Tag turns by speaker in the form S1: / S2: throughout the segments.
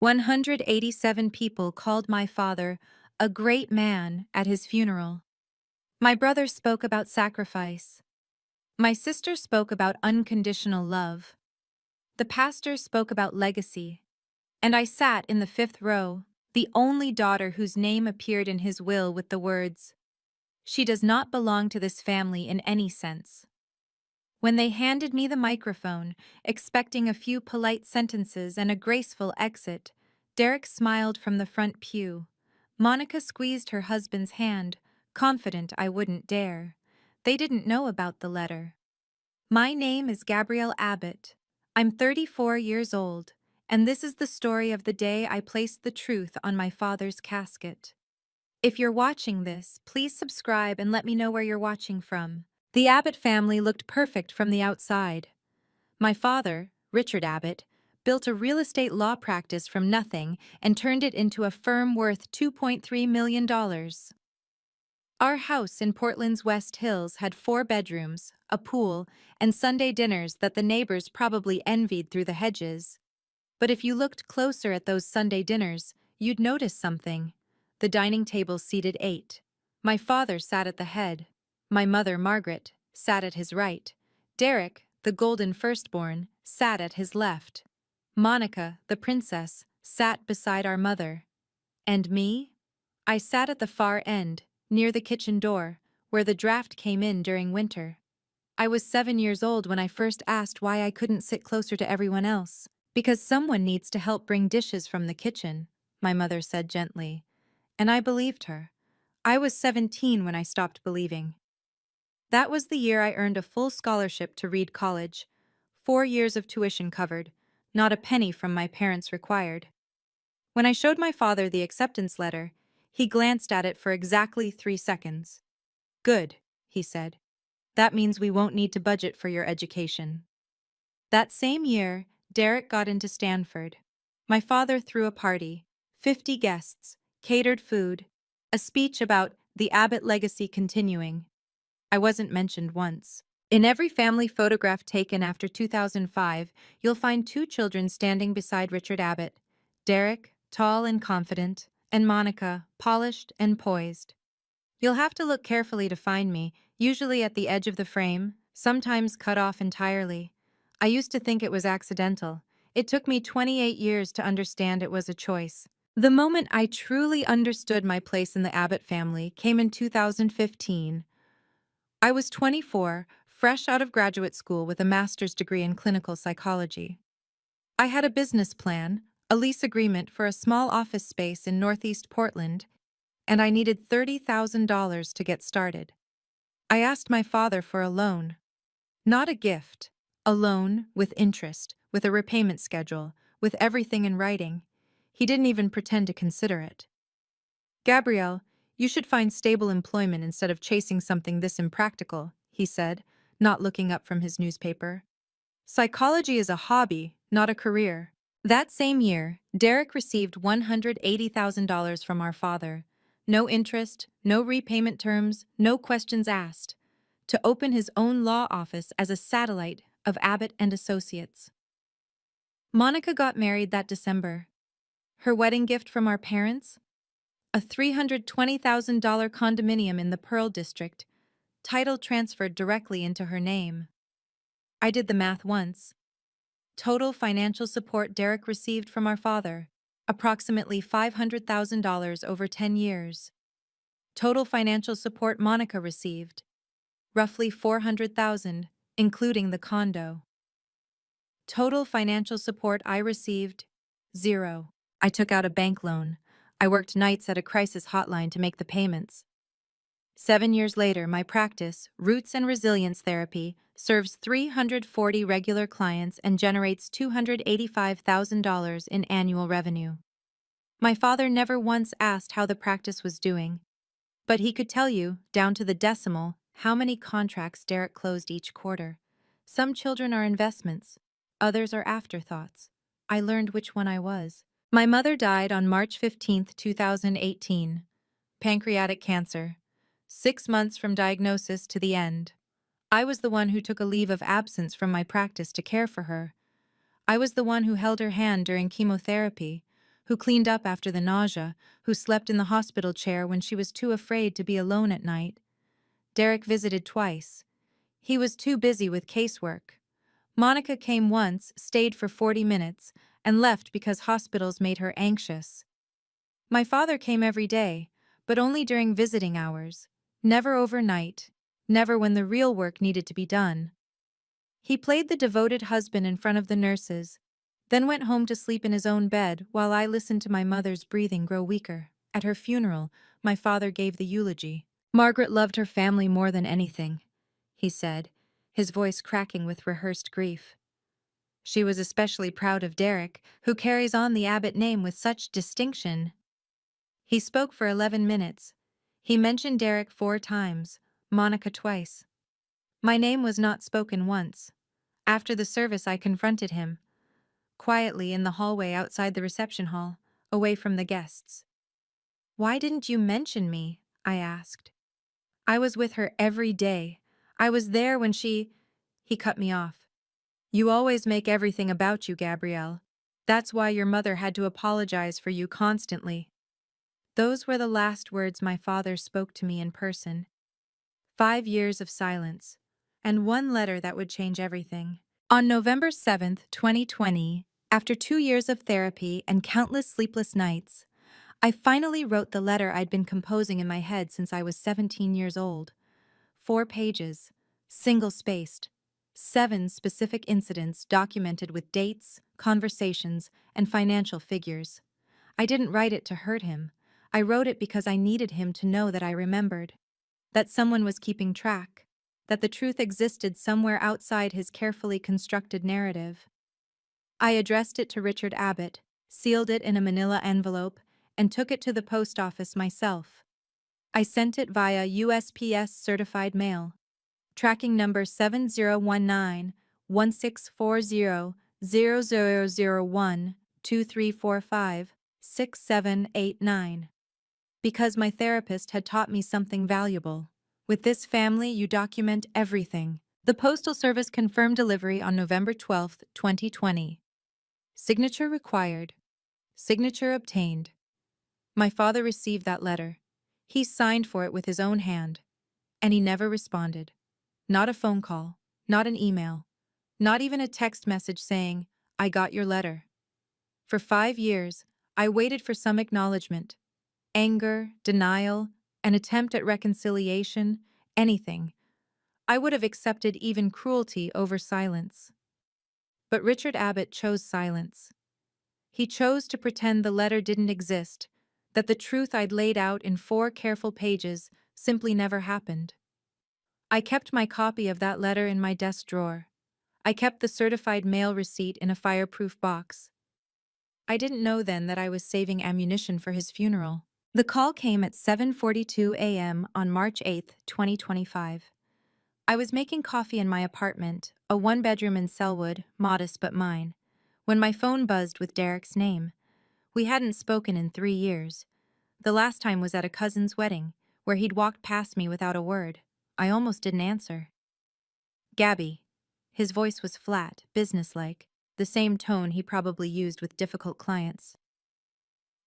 S1: 187 people called my father a great man at his funeral. My brother spoke about sacrifice. My sister spoke about unconditional love. The pastor spoke about legacy. And I sat in the fifth row, the only daughter whose name appeared in his will with the words, "She does not belong to this family in any sense." When they handed me the microphone, expecting a few polite sentences and a graceful exit, Derek smiled from the front pew. Monica squeezed her husband's hand, confident I wouldn't dare. They didn't know about the letter. My name is Gabrielle Abbott. I'm 34 years old, and this is the story of the day I placed the truth on my father's casket. If you're watching this, please subscribe and let me know where you're watching from. The Abbott family looked perfect from the outside. My father, Richard Abbott, built a real estate law practice from nothing and turned it into a firm worth $2.3 million. Our house in Portland's West Hills had 4 bedrooms, a pool, and Sunday dinners that the neighbors probably envied through the hedges. But if you looked closer at those Sunday dinners, you'd notice something. The dining table seated 8. My father sat at the head. My mother, Margaret, sat at his right. Derek, the golden firstborn, sat at his left. Monica, the princess, sat beside our mother. And me? I sat at the far end, near the kitchen door, where the draft came in during winter. I was 7 years old when I first asked why I couldn't sit closer to everyone else. "Because someone needs to help bring dishes from the kitchen," my mother said gently. And I believed her. I was 17 when I stopped believing. That was the year I earned a full scholarship to Reed College. 4 years of tuition covered, not a penny from my parents required. When I showed my father the acceptance letter, he glanced at it for exactly 3 seconds. "Good," he said. "That means we won't need to budget for your education." That same year, Derek got into Stanford. My father threw a party, 50 guests, catered food, a speech about the Abbott legacy continuing. I wasn't mentioned once. In every family photograph taken after 2005, you'll find 2 children standing beside Richard Abbott: Derek, tall and confident, and Monica, polished and poised. You'll have to look carefully to find me, usually at the edge of the frame, sometimes cut off entirely. I used to think it was accidental. It took me 28 years to understand it was a choice. The moment I truly understood my place in the Abbott family came in 2015. I was 24, fresh out of graduate school with a master's degree in clinical psychology. I had a business plan, a lease agreement for a small office space in Northeast Portland, and I needed $30,000 to get started. I asked my father for a loan. Not a gift. A loan with interest, with a repayment schedule, with everything in writing. He didn't even pretend to consider it. "Gabrielle, you should find stable employment instead of chasing something this impractical," he said, not looking up from his newspaper. "Psychology is a hobby, not a career." That same year, Derek received $180,000 from our father. No interest, no repayment terms, no questions asked, to open his own law office as a satellite of Abbott and Associates. Monica got married that December. Her wedding gift from our parents? A $320,000 condominium in the Pearl District, title transferred directly into her name. I did the math once. Total financial support Derek received from our father, approximately $500,000 over 10 years. Total financial support Monica received, roughly $400,000, including the condo. Total financial support I received, 0. I took out a bank loan. I worked nights at a crisis hotline to make the payments. 7 years later, my practice, Roots and Resilience Therapy, serves 340 regular clients and generates $285,000 in annual revenue. My father never once asked how the practice was doing, but he could tell you, down to the decimal, how many contracts Derek closed each quarter. Some children are investments, others are afterthoughts. I learned which one I was. My mother died on March 15, 2018. Pancreatic cancer. 6 months from diagnosis to the end. I was the one who took a leave of absence from my practice to care for her. I was the one who held her hand during chemotherapy, who cleaned up after the nausea, who slept in the hospital chair when she was too afraid to be alone at night. Derek visited twice. He was too busy with casework. Monica came once, stayed for 40 minutes, and left because hospitals made her anxious. My father came every day, but only during visiting hours. Never overnight, never when the real work needed to be done. He played the devoted husband in front of the nurses, then went home to sleep in his own bed while I listened to my mother's breathing grow weaker. At her funeral, my father gave the eulogy. Margaret loved her family more than anything, he said, his voice cracking with rehearsed grief. She was especially proud of Derek, who carries on the Abbott name with such distinction. He spoke for 11 minutes. He mentioned Derek 4 times, Monica twice. My name was not spoken once. After the service, I confronted him, quietly in the hallway outside the reception hall, away from the guests. "Why didn't you mention me?" I asked. "I was with her every day. I was there when she—" He cut me off. "You always make everything about you, Gabrielle. That's why your mother had to apologize for you constantly." Those were the last words my father spoke to me in person. 5 years of silence, and one letter that would change everything. On November 7th, 2020, after 2 years of therapy and countless sleepless nights, I finally wrote the letter I'd been composing in my head since I was 17 years old. 4 pages, single-spaced, 7 specific incidents documented with dates, conversations, and financial figures. I didn't write it to hurt him. I wrote it because I needed him to know that I remembered, that someone was keeping track, that the truth existed somewhere outside his carefully constructed narrative. I addressed it to Richard Abbott, sealed it in a manila envelope, and took it to the post office myself. I sent it via USPS certified mail. Tracking number 7019-1640-0001-2345-6789. Because my therapist had taught me something valuable. With this family, you document everything. The Postal Service confirmed delivery on November 12, 2020. Signature required. Signature obtained. My father received that letter. He signed for it with his own hand. And he never responded. Not a phone call, not an email, not even a text message saying, "I got your letter." For 5 years, I waited for some acknowledgement. Anger, denial, an attempt at reconciliation, anything. I would have accepted even cruelty over silence. But Richard Abbott chose silence. He chose to pretend the letter didn't exist, that the truth I'd laid out in 4 careful pages simply never happened. I kept my copy of that letter in my desk drawer. I kept the certified mail receipt in a fireproof box. I didn't know then that I was saving ammunition for his funeral. The call came at 7:42 a.m. on March 8, 2025. I was making coffee in my apartment, a 1-bedroom in Selwood, modest but mine, when my phone buzzed with Derek's name. We hadn't spoken in 3 years. The last time was at a cousin's wedding, where he'd walked past me without a word. I almost didn't answer. "Gabby." His voice was flat, businesslike, the same tone he probably used with difficult clients.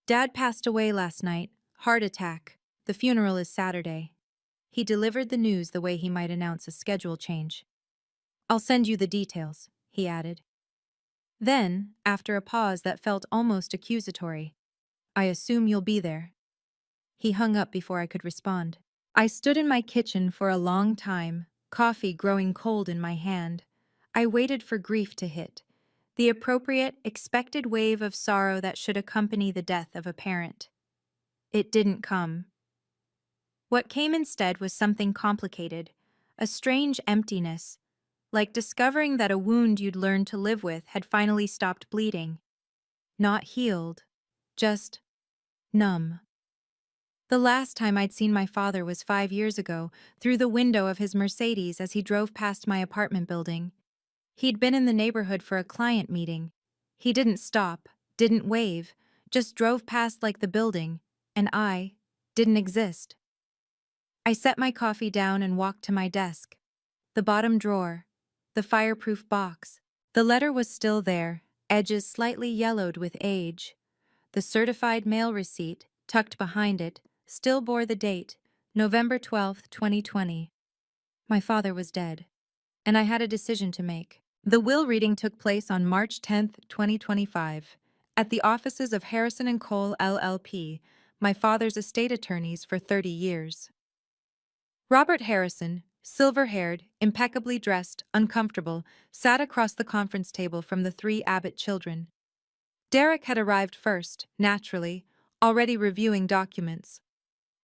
S1: "Dad passed away last night, heart attack. The funeral is Saturday." He delivered the news the way he might announce a schedule change. "I'll send you the details," he added. Then, after a pause that felt almost accusatory, "I assume you'll be there." He hung up before I could respond. I stood in my kitchen for a long time, coffee growing cold in my hand. I waited for grief to hit, the appropriate, expected wave of sorrow that should accompany the death of a parent. It didn't come. What came instead was something complicated, a strange emptiness, like discovering that a wound you'd learned to live with had finally stopped bleeding. Not healed, just numb. The last time I'd seen my father was 5 years ago, through the window of his Mercedes as he drove past my apartment building. He'd been in the neighborhood for a client meeting. He didn't stop, didn't wave, just drove past like the building, and I didn't exist. I set my coffee down and walked to my desk. The bottom drawer, the fireproof box. The letter was still there, edges slightly yellowed with age. The certified mail receipt, tucked behind it, still bore the date, November 12th, 2020. My father was dead, and I had a decision to make. The will reading took place on March 10th, 2025, at the offices of Harrison and Cole LLP, my father's estate attorneys for 30 years. Robert Harrison, silver-haired, impeccably dressed, uncomfortable, sat across the conference table from the three Abbott children. Derek had arrived first, naturally, already reviewing documents.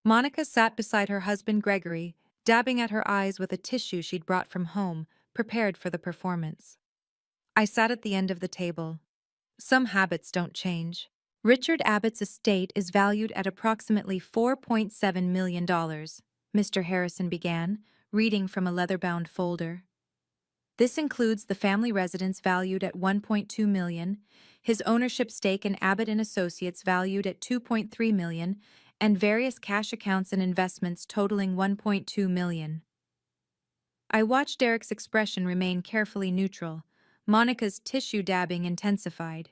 S1: Monica sat beside her husband Gregory, dabbing at her eyes with a tissue she'd brought from home, prepared for the performance. I sat at the end of the table. Some habits don't change. Richard Abbott's estate is valued at approximately $4.7 million, Mr. Harrison began, reading from a leather-bound folder. This includes the family residence valued at $1.2 million, his ownership stake in Abbott and Associates valued at $2.3 million, and various cash accounts and investments totaling $1.2 million. I watched Derek's expression remain carefully neutral. Monica's tissue dabbing intensified.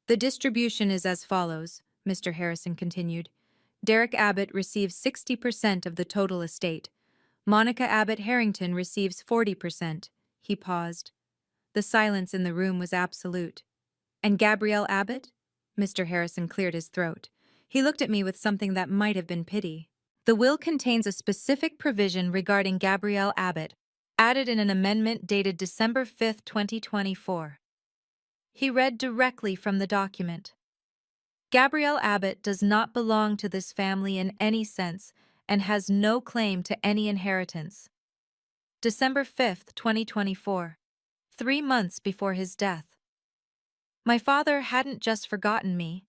S1: The distribution is as follows, Mr. Harrison continued. Derek Abbott receives 60% of the total estate. Monica Abbott Harrington receives 40%. He paused. The silence in the room was absolute. And Gabrielle Abbott? Mr. Harrison cleared his throat. He looked at me with something that might have been pity. The will contains a specific provision regarding Gabrielle Abbott, added in an amendment dated December 5th, 2024. He read directly from the document. Gabrielle Abbott does not belong to this family in any sense and has no claim to any inheritance. December 5th, 2024. 3 months before his death. My father hadn't just forgotten me.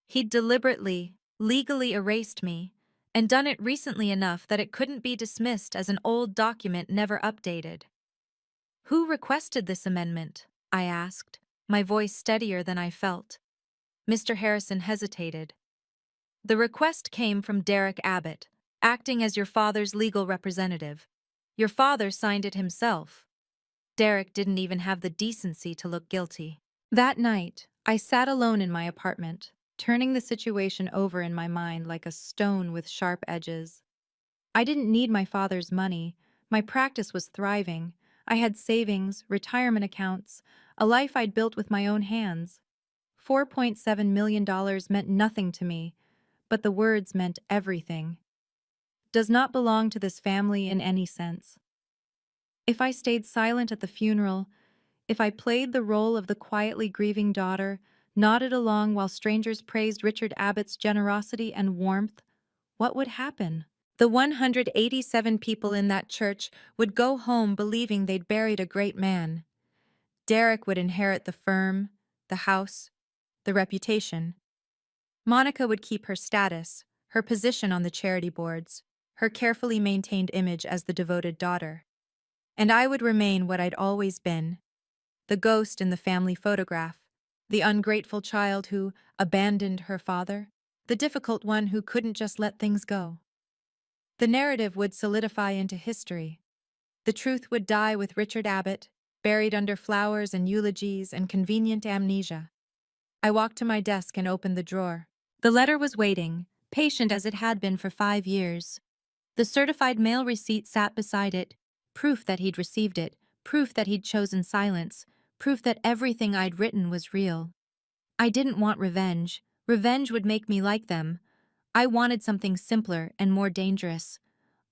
S1: He'd deliberately, legally erased me, and done it recently enough that it couldn't be dismissed as an old document never updated. Who requested this amendment? I asked, my voice steadier than I felt. Mr. Harrison hesitated. The request came from Derek Abbott, acting as your father's legal representative. Your father signed it himself. Derek didn't even have the decency to look guilty. That night, I sat alone in my apartment, turning the situation over in my mind like a stone with sharp edges. I didn't need my father's money. My practice was thriving. I had savings, retirement accounts, a life I'd built with my own hands. $4.7 million meant nothing to me, but the words meant everything. Does not belong to this family in any sense. If I stayed silent at the funeral, if I played the role of the quietly grieving daughter, nodded along while strangers praised Richard Abbott's generosity and warmth, what would happen? The 187 people in that church would go home believing they'd buried a great man. Derek would inherit the firm, the house, the reputation. Monica would keep her status, her position on the charity boards, her carefully maintained image as the devoted daughter. And I would remain what I'd always been, the ghost in the family photograph, the ungrateful child who abandoned her father, the difficult one who couldn't just let things go. The narrative would solidify into history. The truth would die with Richard Abbott, buried under flowers and eulogies and convenient amnesia. I walked to my desk and opened the drawer. The letter was waiting, patient as it had been for 5 years. The certified mail receipt sat beside it, proof that he'd received it, proof that he'd chosen silence, proof that everything I'd written was real. I didn't want revenge. Revenge would make me like them. I wanted something simpler and more dangerous.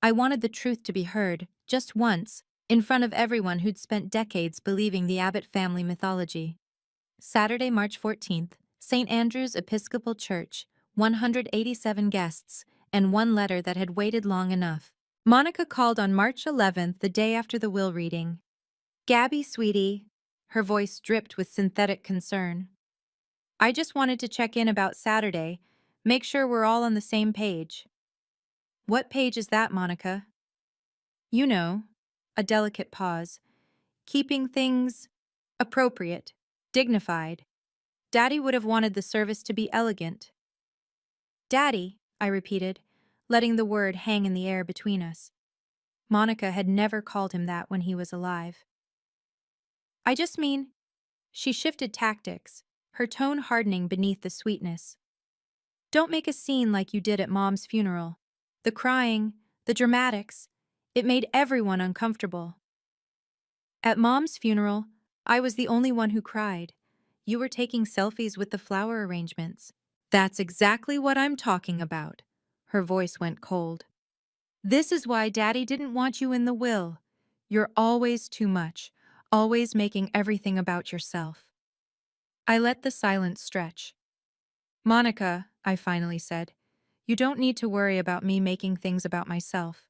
S1: I wanted the truth to be heard, just once, in front of everyone who'd spent decades believing the Abbott family mythology. Saturday, March 14th, St. Andrew's Episcopal Church, 187 guests, and one letter that had waited long enough. Monica called on March 11th, the day after the will reading. "Gabby, sweetie." Her voice dripped with synthetic concern. "I just wanted to check in about Saturday, make sure we're all on the same page." "What page is that, Monica?" "You know." A delicate pause. "Keeping things appropriate, dignified. Daddy would have wanted the service to be elegant." "Daddy," I repeated, letting the word hang in the air between us. Monica had never called him that when he was alive. "I just mean..." She shifted tactics, her tone hardening beneath the sweetness. Don't make a scene like you did at Mom's funeral. The crying, the dramatics, it made everyone uncomfortable. At Mom's funeral, I was the only one who cried. You were taking selfies with the flower arrangements. That's exactly what I'm talking about. Her voice went cold. This is why Daddy didn't want you in the will. You're always too much, always making everything about yourself. I let the silence stretch. Monica, I finally said, you don't need to worry about me making things about myself.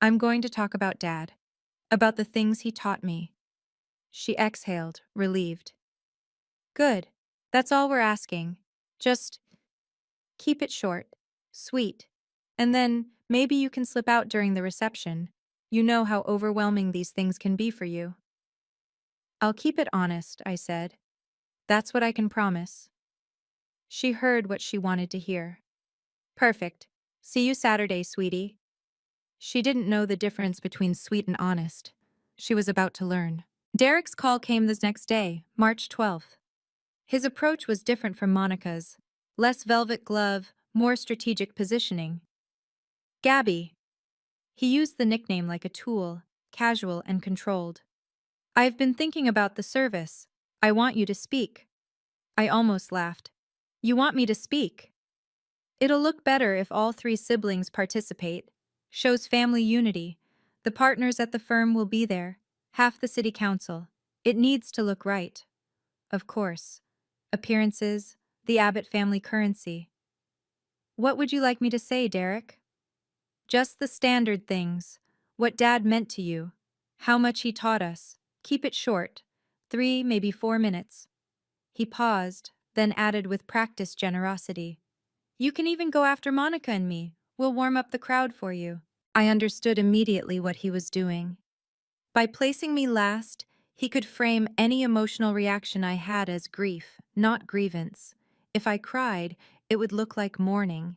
S1: I'm going to talk about Dad, about the things he taught me. She exhaled, relieved. Good. That's all we're asking. Just keep it short, sweet. And then maybe you can slip out during the reception. You know how overwhelming these things can be for you. I'll keep it honest, I said. That's what I can promise. She heard what she wanted to hear. Perfect. See you Saturday, sweetie. She didn't know the difference between sweet and honest. She was about to learn. Derek's call came the next day, March 12th. His approach was different from Monica's. Less velvet glove, more strategic positioning. Gabby. He used the nickname like a tool, casual and controlled. I've been thinking about the service. I want you to speak. I almost laughed. You want me to speak? It'll look better if all three siblings participate. Shows family unity. The partners at the firm will be there. Half the city council. It needs to look right. Of course. Appearances, the Abbott family currency. What would you like me to say, Derek? Just the standard things. What Dad meant to you. How much he taught us. Keep it short. 3, maybe 4 minutes. He paused, then added with practiced generosity. You can even go after Monica and me. We'll warm up the crowd for you. I understood immediately what he was doing. By placing me last, he could frame any emotional reaction I had as grief, not grievance. If I cried, it would look like mourning.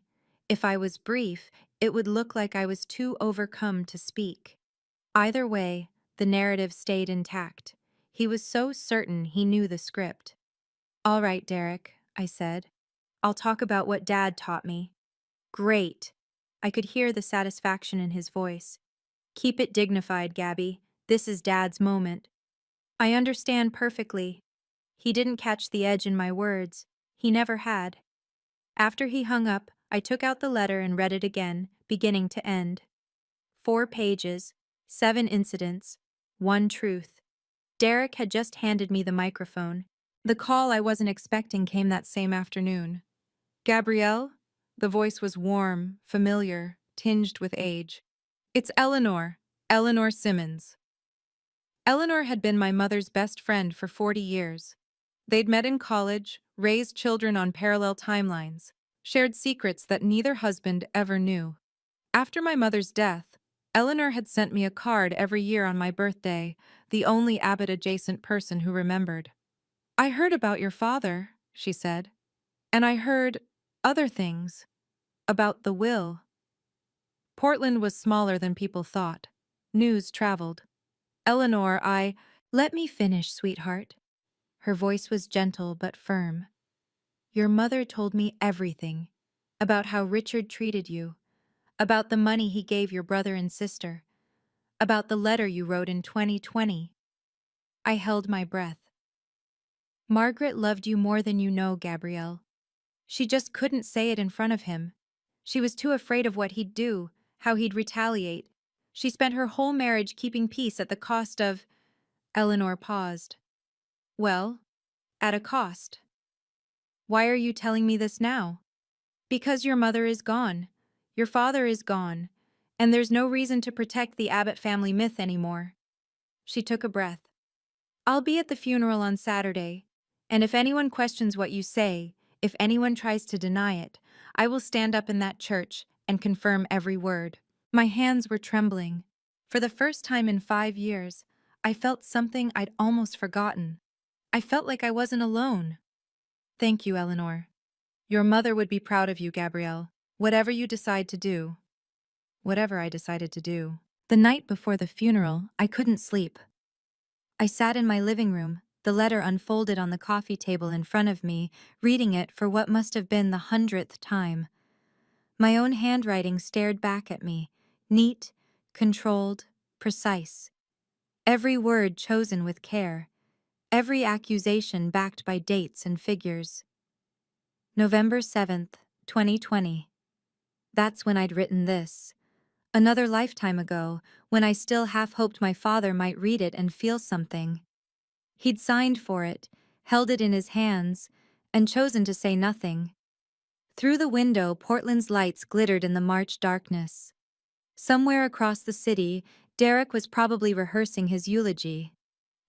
S1: If I was brief, it would look like I was too overcome to speak. Either way, the narrative stayed intact. He was so certain he knew the script. All right, Derek, I said. I'll talk about what Dad taught me. Great. I could hear the satisfaction in his voice. Keep it dignified, Gabby. This is Dad's moment. I understand perfectly. He didn't catch the edge in my words. He never had. After he hung up, I took out the letter and read it again, beginning to end. 4 pages, 7 incidents, 1 truth. Derek had just handed me the microphone. The call I wasn't expecting came that same afternoon. Gabrielle? The voice was warm, familiar, tinged with age. It's Eleanor. Eleanor Simmons. Eleanor had been my mother's best friend for 40 years. They'd met in college, raised children on parallel timelines, shared secrets that neither husband ever knew. After my mother's death, Eleanor had sent me a card every year on my birthday, the only Abbott-adjacent person who remembered. I heard about your father, she said, and I heard other things about the will. Portland was smaller than people thought. News traveled. Eleanor, let me finish, sweetheart. Her voice was gentle but firm. Your mother told me everything. About how Richard treated you. About the money he gave your brother and sister. About the letter you wrote in 2020. I held my breath. Margaret loved you more than you know, Gabrielle. She just couldn't say it in front of him. She was too afraid of what he'd do, how he'd retaliate. She spent her whole marriage keeping peace at the cost of… Eleanor paused. Well, at a cost. Why are you telling me this now? Because your mother is gone. Your father is gone. And there's no reason to protect the Abbott family myth anymore. She took a breath. I'll be at the funeral on Saturday, and if anyone questions what you say, if anyone tries to deny it, I will stand up in that church and confirm every word. My hands were trembling. For the first time in 5 years, I felt something I'd almost forgotten. I felt like I wasn't alone. Thank you, Eleanor. Your mother would be proud of you, Gabrielle. Whatever you decide to do. Whatever I decided to do. The night before the funeral, I couldn't sleep. I sat in my living room, The letter unfolded on the coffee table in front of me, reading it for what must have been the 100th time. My own handwriting stared back at me, neat, controlled, precise. Every word chosen with care, every accusation backed by dates and figures. November 7th, 2020. That's when I'd written this. Another lifetime ago, when I still half hoped my father might read it and feel something. He'd signed for it, held it in his hands, and chosen to say nothing. Through the window, Portland's lights glittered in the March darkness. Somewhere across the city, Derek was probably rehearsing his eulogy.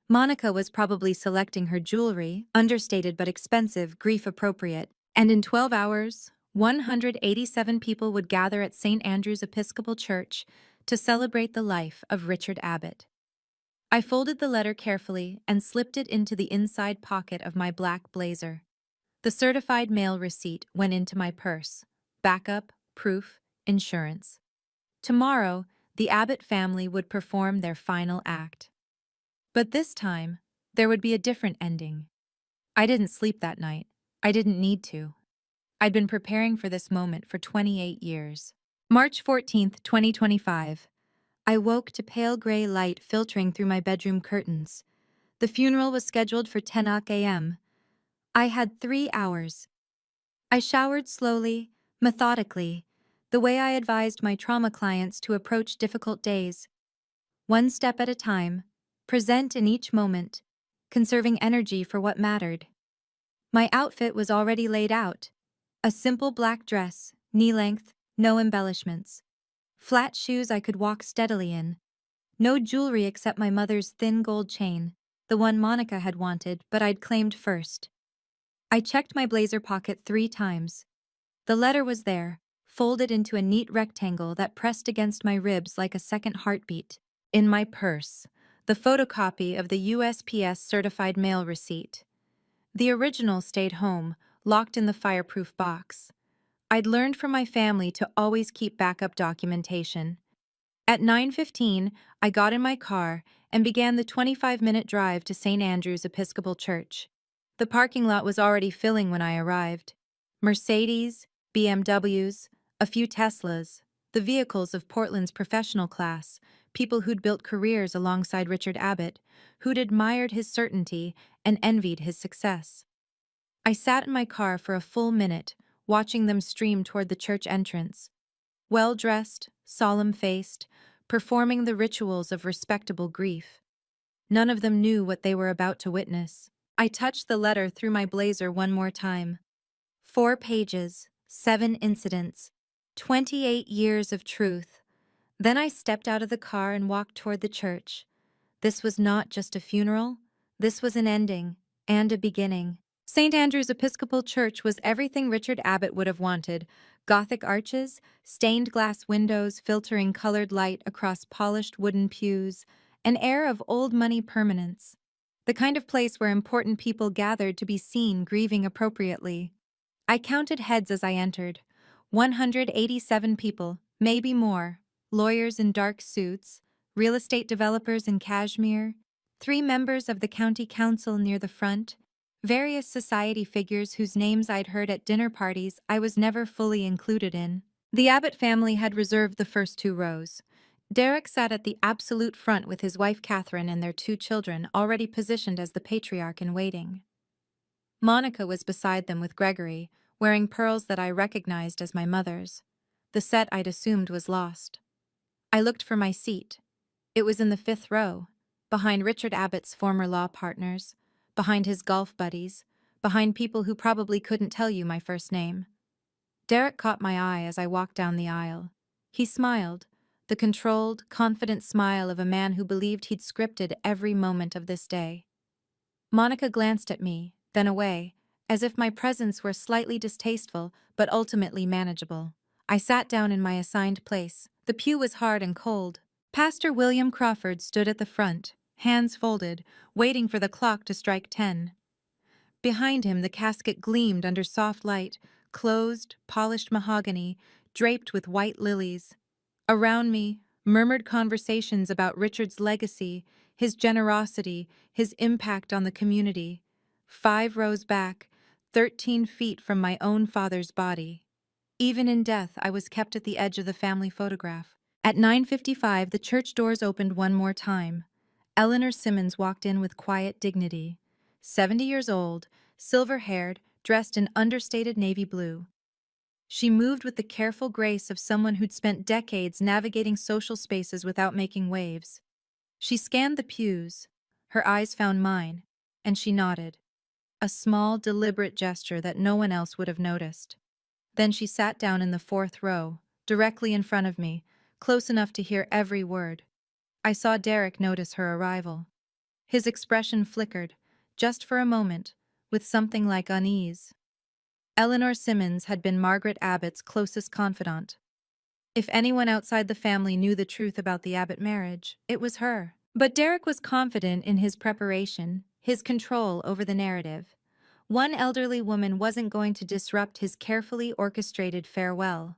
S1: Monica was probably selecting her jewelry, understated but expensive, grief-appropriate. And in 12 hours, 187 people would gather at St. Andrew's Episcopal Church to celebrate the life of Richard Abbott. I folded the letter carefully and slipped it into the inside pocket of my black blazer. The certified mail receipt went into my purse. Backup, proof, insurance. Tomorrow, the Abbott family would perform their final act. But this time, there would be a different ending. I didn't sleep that night. I didn't need to. I'd been preparing for this moment for 28 years. March 14th, 2025. I woke to pale gray light filtering through my bedroom curtains. The funeral was scheduled for 10 a.m. I had 3 hours. I showered slowly, methodically, the way I advised my trauma clients to approach difficult days. One step at a time, present in each moment, conserving energy for what mattered. My outfit was already laid out. A simple black dress, knee-length, no embellishments. Flat shoes I could walk steadily in. No jewelry except my mother's thin gold chain, the one Monica had wanted but I'd claimed first. I checked my blazer pocket 3 times. The letter was there, folded into a neat rectangle that pressed against my ribs like a second heartbeat. In my purse, the photocopy of the USPS certified mail receipt. The original stayed home, locked in the fireproof box. I'd learned from my family to always keep backup documentation. At 9:15, I got in my car and began the 25-minute drive to St. Andrew's Episcopal Church. The parking lot was already filling when I arrived. Mercedes, BMWs, a few Teslas, the vehicles of Portland's professional class, people who'd built careers alongside Richard Abbott, who'd admired his certainty and envied his success. I sat in my car for a full minute, watching them stream toward the church entrance. Well-dressed, solemn-faced, performing the rituals of respectable grief. None of them knew what they were about to witness. I touched the letter through my blazer one more time. 4 pages, 7 incidents, 28 years of truth. Then I stepped out of the car and walked toward the church. This was not just a funeral. This was an ending and a beginning. St. Andrew's Episcopal Church was everything Richard Abbott would have wanted. Gothic arches, stained glass windows filtering colored light across polished wooden pews, an air of old money permanence. The kind of place where important people gathered to be seen grieving appropriately. I counted heads as I entered. 187 people, maybe more. Lawyers in dark suits, real estate developers in cashmere, 3 members of the county council near the front, various society figures whose names I'd heard at dinner parties I was never fully included in. The Abbott family had reserved the first 2 rows. Derek sat at the absolute front with his wife Catherine and their 2 children already positioned as the patriarch in waiting. Monica was beside them with Gregory, wearing pearls that I recognized as my mother's. The set I'd assumed was lost. I looked for my seat. It was in the 5th row, behind Richard Abbott's former law partners, behind his golf buddies, behind people who probably couldn't tell you my first name. Derek caught my eye as I walked down the aisle. He smiled, the controlled, confident smile of a man who believed he'd scripted every moment of this day. Monica glanced at me, then away, as if my presence were slightly distasteful but ultimately manageable. I sat down in my assigned place. The pew was hard and cold. Pastor William Crawford stood at the front, hands folded, waiting for the clock to strike 10. Behind him, the casket gleamed under soft light, closed, polished mahogany, draped with white lilies. Around me, murmured conversations about Richard's legacy, his generosity, his impact on the community. 5 rows back, 13 feet from my own father's body. Even in death, I was kept at the edge of the family photograph. At 9:55, the church doors opened one more time. Eleanor Simmons walked in with quiet dignity. 70 years old, silver-haired, dressed in understated navy blue. She moved with the careful grace of someone who'd spent decades navigating social spaces without making waves. She scanned the pews. Her eyes found mine, and she nodded. A small, deliberate gesture that no one else would have noticed. Then she sat down in the 4th row, directly in front of me, close enough to hear every word. I saw Derek notice her arrival. His expression flickered, just for a moment, with something like unease. Eleanor Simmons had been Margaret Abbott's closest confidant. If anyone outside the family knew the truth about the Abbott marriage, it was her. But Derek was confident in his preparation, his control over the narrative. One elderly woman wasn't going to disrupt his carefully orchestrated farewell.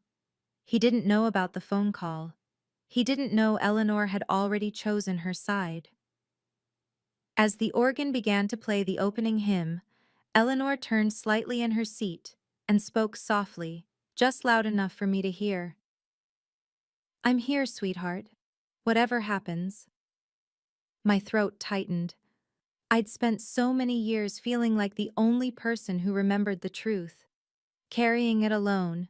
S1: He didn't know about the phone call. He didn't know Eleanor had already chosen her side. As the organ began to play the opening hymn, Eleanor turned slightly in her seat and spoke softly, just loud enough for me to hear. "I'm here, sweetheart. Whatever happens." My throat tightened. I'd spent so many years feeling like the only person who remembered the truth, carrying it alone,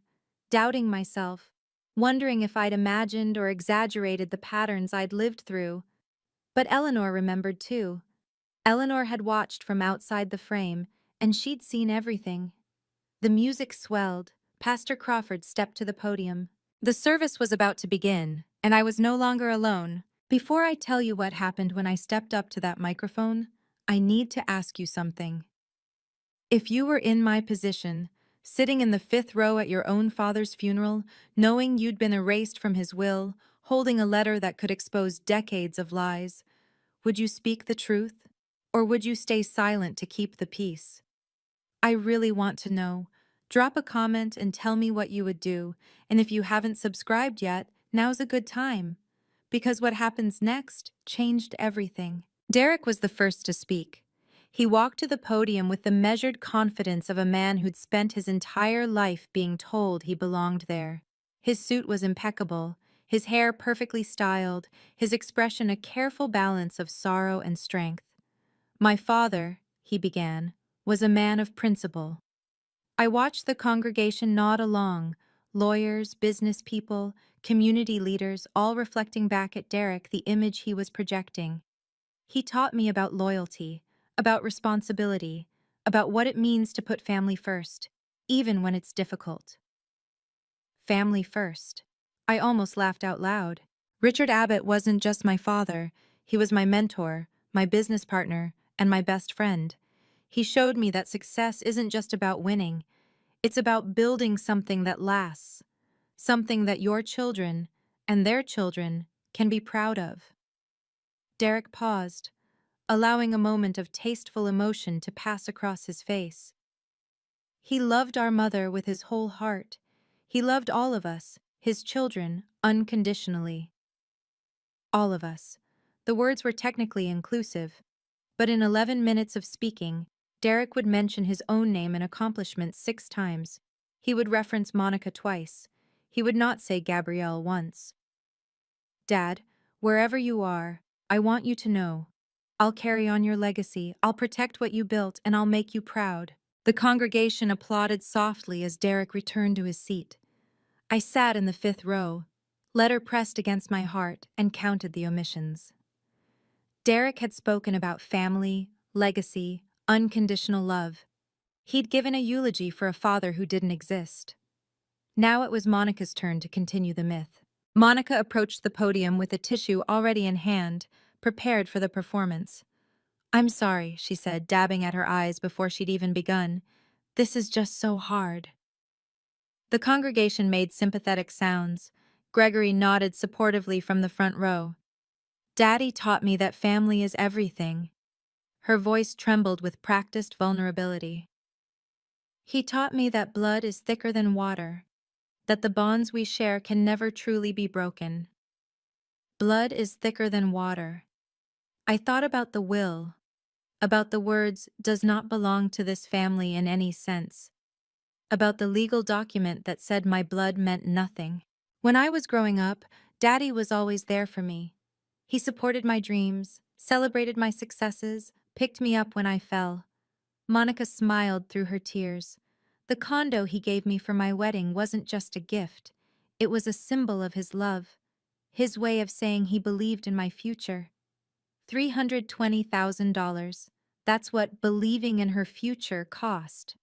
S1: doubting myself, wondering if I'd imagined or exaggerated the patterns I'd lived through. But Eleanor remembered too. Eleanor had watched from outside the frame, and she'd seen everything. The music swelled. Pastor Crawford stepped to the podium. The service was about to begin, and I was no longer alone. Before I tell you what happened when I stepped up to that microphone, I need to ask you something. If you were in my position, sitting in the 5th row at your own father's funeral, knowing you'd been erased from his will, holding a letter that could expose decades of lies, would you speak the truth? Or would you stay silent to keep the peace? I really want to know. Drop a comment and tell me what you would do, and if you haven't subscribed yet, now's a good time. Because what happens next changed everything. Derek was the first to speak. He walked to the podium with the measured confidence of a man who'd spent his entire life being told he belonged there. His suit was impeccable, his hair perfectly styled, his expression a careful balance of sorrow and strength. "My father," he began, "was a man of principle." I watched the congregation nod along, lawyers, business people, community leaders, all reflecting back at Derek the image he was projecting. He taught me about loyalty, about responsibility, about what it means to put family first, even when it's difficult. Family first. I almost laughed out loud. Richard Abbott wasn't just my father, he was my mentor, my business partner, and my best friend. He showed me that success isn't just about winning, it's about building something that lasts, something that your children and their children can be proud of. Derek paused, allowing a moment of tasteful emotion to pass across his face. He loved our mother with his whole heart. He loved all of us, his children, unconditionally. All of us. The words were technically inclusive, but in 11 minutes of speaking, Derek would mention his own name and accomplishments 6 times. He would reference Monica twice. He would not say Gabrielle once. "Dad, wherever you are, I want you to know. I'll carry on your legacy, I'll protect what you built, and I'll make you proud." The congregation applauded softly as Derek returned to his seat. I sat in the 5th row, letter pressed against my heart, and counted the omissions. Derek had spoken about family, legacy, unconditional love. He'd given a eulogy for a father who didn't exist. Now it was Monica's turn to continue the myth. Monica approached the podium with a tissue already in hand, prepared for the performance. "I'm sorry," she said, dabbing at her eyes before she'd even begun. "This is just so hard." The congregation made sympathetic sounds. Gregory nodded supportively from the front row. "Daddy taught me that family is everything." Her voice trembled with practiced vulnerability. "He taught me that blood is thicker than water, that the bonds we share can never truly be broken. Blood is thicker than water. I thought about the will, about the words "does not belong to this family in any sense," about the legal document that said my blood meant nothing. When I was growing up, Daddy was always there for me. He supported my dreams, celebrated my successes, picked me up when I fell. Monica smiled through her tears. The condo he gave me for my wedding wasn't just a gift. It was a symbol of his love, his way of saying he believed in my future. $320,000. That's what believing in her future cost.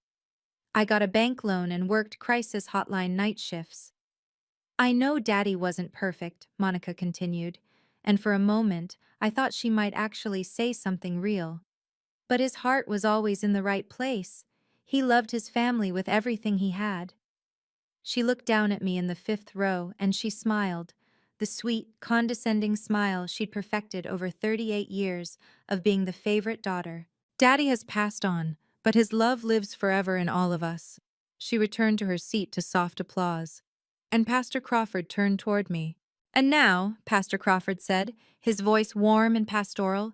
S1: I got a bank loan and worked crisis hotline night shifts. I know Daddy wasn't perfect, Monica continued, and for a moment I thought she might actually say something real. But his heart was always in the right place. He loved his family with everything he had. She looked down at me in the fifth row and she smiled, the sweet, condescending smile she'd perfected over 38 years of being the favorite daughter. Daddy has passed on, but his love lives forever in all of us. She returned to her seat to soft applause. And Pastor Crawford turned toward me. And now, Pastor Crawford said, his voice warm and pastoral,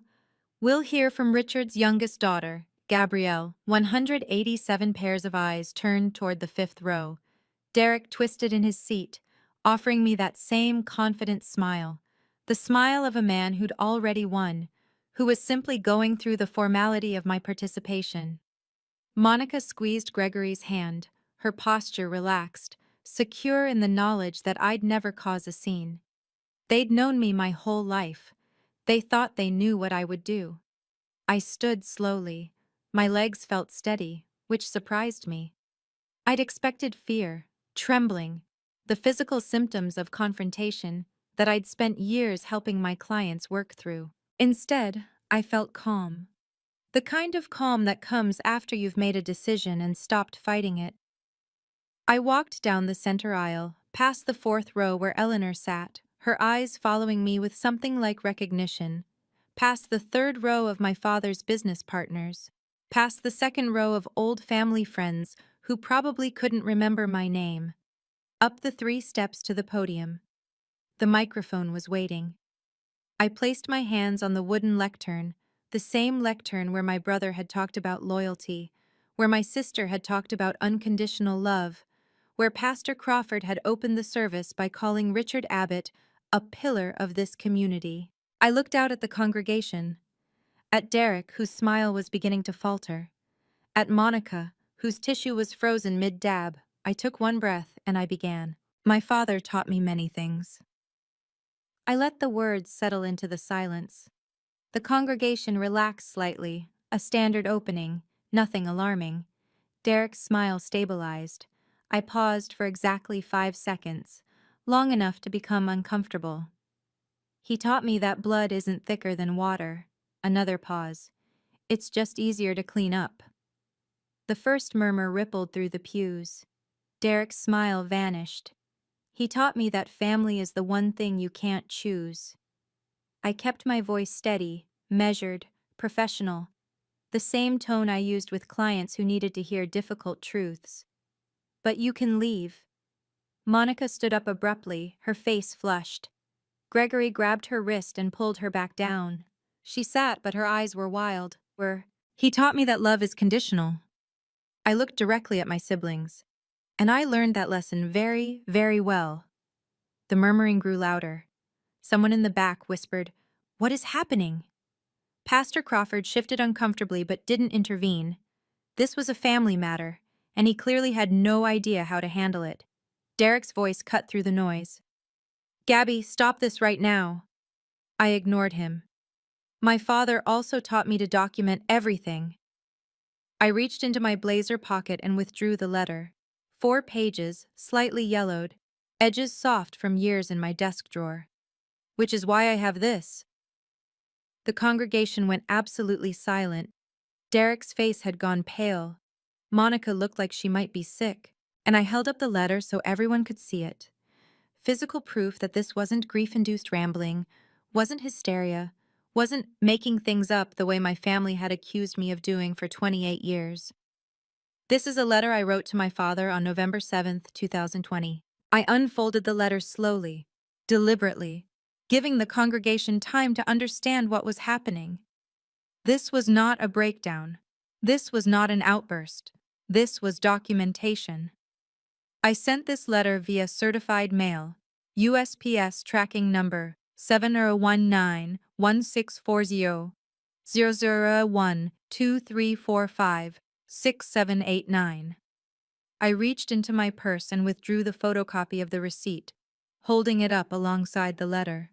S1: we'll hear from Richard's youngest daughter, Gabrielle. 187 pairs of eyes turned toward the fifth row. Derek twisted in his seat, offering me that same confident smile, the smile of a man who'd already won, who was simply going through the formality of my participation. Monica squeezed Gregory's hand, her posture relaxed, secure in the knowledge that I'd never cause a scene. They'd known me my whole life. They thought they knew what I would do. I stood slowly. My legs felt steady, which surprised me. I'd expected fear, trembling, the physical symptoms of confrontation that I'd spent years helping my clients work through. Instead, I felt calm. The kind of calm that comes after you've made a decision and stopped fighting it. I walked down the center aisle, past the fourth row where Eleanor sat, her eyes following me with something like recognition, past the third row of my father's business partners, past the second row of old family friends who probably couldn't remember my name, up the 3 steps to the podium. The microphone was waiting. I placed my hands on the wooden lectern, the same lectern where my brother had talked about loyalty, where my sister had talked about unconditional love, where Pastor Crawford had opened the service by calling Richard Abbott a pillar of this community. I looked out at the congregation, at Derek, whose smile was beginning to falter, at Monica, whose tissue was frozen mid-dab. I took one breath and I began. My father taught me many things. I let the words settle into the silence. The congregation relaxed slightly, a standard opening, nothing alarming. Derek's smile stabilized. I paused for exactly 5 seconds, long enough to become uncomfortable. He taught me that blood isn't thicker than water. Another pause. It's just easier to clean up. The first murmur rippled through the pews. Derek's smile vanished. He taught me that family is the one thing you can't choose. I kept my voice steady, measured, professional, the same tone I used with clients who needed to hear difficult truths. But you can leave. Monica stood up abruptly, her face flushed. Gregory grabbed her wrist and pulled her back down. She sat, but her eyes were wild. He taught me that love is conditional. I looked directly at my siblings, and I learned that lesson very, very well. The murmuring grew louder. Someone in the back whispered, "What is happening?" Pastor Crawford shifted uncomfortably but didn't intervene. This was a family matter, and he clearly had no idea how to handle it. Derek's voice cut through the noise. "Gabby, stop this right now." I ignored him. My father also taught me to document everything. I reached into my blazer pocket and withdrew the letter. 4 pages, slightly yellowed, edges soft from years in my desk drawer. Which is why I have this. The congregation went absolutely silent. Derek's face had gone pale. Monica looked like she might be sick, and I held up the letter so everyone could see it. Physical proof that this wasn't grief-induced rambling, wasn't hysteria, wasn't making things up the way my family had accused me of doing for 28 years. This is a letter I wrote to my father on November 7th, 2020. I unfolded the letter slowly, deliberately. giving the congregation time to understand what was happening. This was not a breakdown. This was not an outburst. This was documentation. I sent this letter via certified mail, USPS tracking number 7019-1640-001-2345-6789. I reached into my purse and withdrew the photocopy of the receipt, holding it up alongside the letter.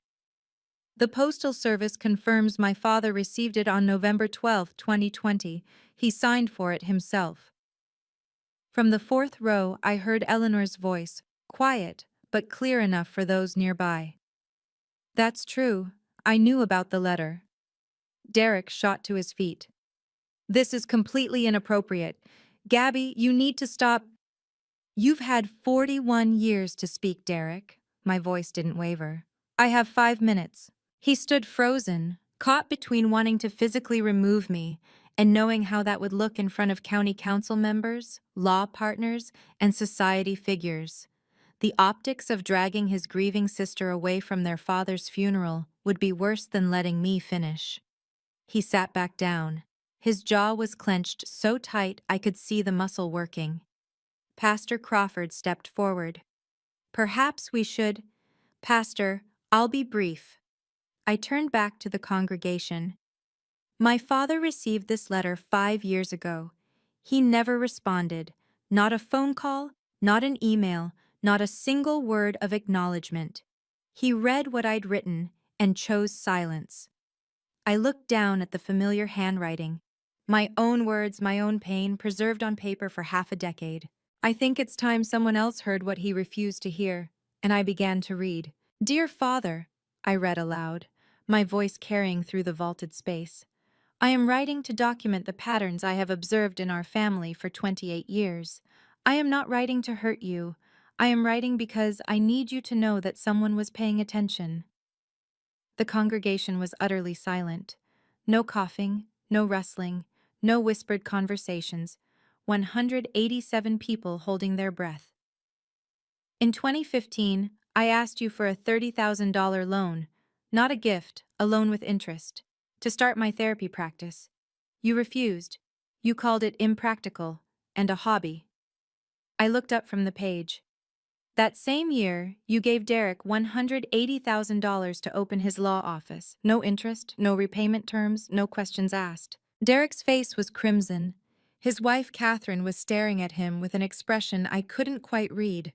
S1: The Postal Service confirms my father received it on November 12, 2020. He signed for it himself. From the fourth row, I heard Eleanor's voice, quiet, but clear enough for those nearby. That's true. I knew about the letter. Derek shot to his feet. This is completely inappropriate. Gabby, you need to stop. You've had 41 years to speak, Derek. My voice didn't waver. I have 5 minutes. He stood frozen, caught between wanting to physically remove me and knowing how that would look in front of county council members, law partners, and society figures. The optics of dragging his grieving sister away from their father's funeral would be worse than letting me finish. He sat back down. His jaw was clenched so tight I could see the muscle working. Pastor Crawford stepped forward. Perhaps we should. Pastor, I'll be brief. I turned back to the congregation. My father received this letter 5 years ago. He never responded. Not a phone call, not an email, not a single word of acknowledgement. He read what I'd written and chose silence. I looked down at the familiar handwriting. My own words, my own pain, preserved on paper for half a decade. I think it's time someone else heard what he refused to hear, and I began to read. Dear Father, I read aloud, my voice carrying through the vaulted space. I am writing to document the patterns I have observed in our family for 28 years. I am not writing to hurt you. I am writing because I need you to know that someone was paying attention. The congregation was utterly silent. No coughing, no rustling, no whispered conversations. 187 people holding their breath. In 2015, I asked you for a $30,000 loan, not a gift, a loan with interest, to start my therapy practice. You refused. You called it impractical and a hobby. I looked up from the page. That same year, you gave Derek $180,000 to open his law office. No interest, no repayment terms, no questions asked. Derek's face was crimson. His wife, Catherine, was staring at him with an expression I couldn't quite read.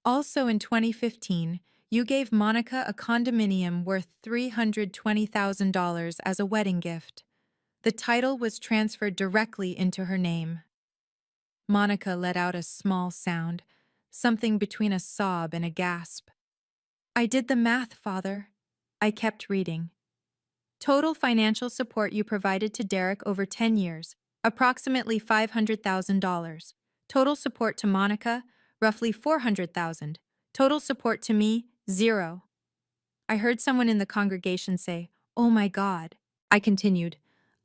S1: Also in 2015, you gave Monica a condominium worth $320,000 as a wedding gift. The title was transferred directly into her name. Monica let out a small sound, something between a sob and a gasp. I did the math, Father. I kept reading. Total financial support you provided to Derek over 10 years, approximately $500,000. Total support to Monica, roughly $400,000. Total support to me, 0. I heard someone in the congregation say, "Oh my God." I continued.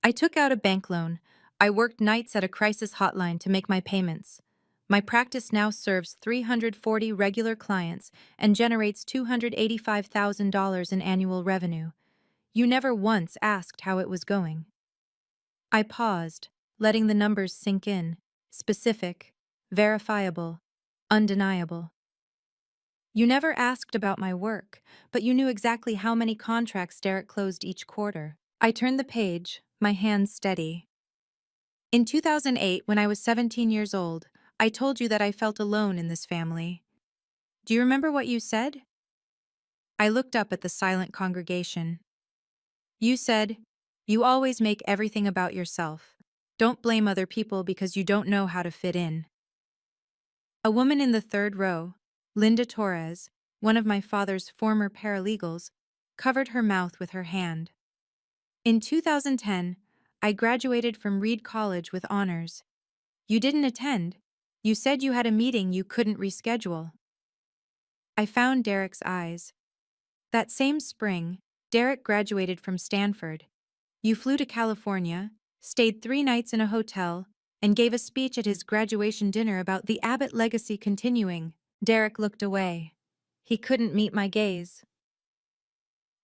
S1: I took out a bank loan. I worked nights at a crisis hotline to make my payments. My practice now serves 340 regular clients and generates $285,000 in annual revenue. You never once asked how it was going. I paused, letting the numbers sink in. Specific, verifiable, undeniable. You never asked about my work, but you knew exactly how many contracts Derek closed each quarter. I turned the page, my hands steady. In 2008, when I was 17 years old, I told you that I felt alone in this family. Do you remember what you said? I looked up at the silent congregation. You said, "You always make everything about yourself. Don't blame other people because you don't know how to fit in." A woman in the third row, Linda Torres, one of my father's former paralegals, covered her mouth with her hand. In 2010, I graduated from Reed College with honors. You didn't attend. You said you had a meeting you couldn't reschedule. I found Derek's eyes. That same spring, Derek graduated from Stanford. You flew to California, stayed 3 nights in a hotel, and gave a speech at his graduation dinner about the Abbott legacy continuing. Derek looked away. He couldn't meet my gaze.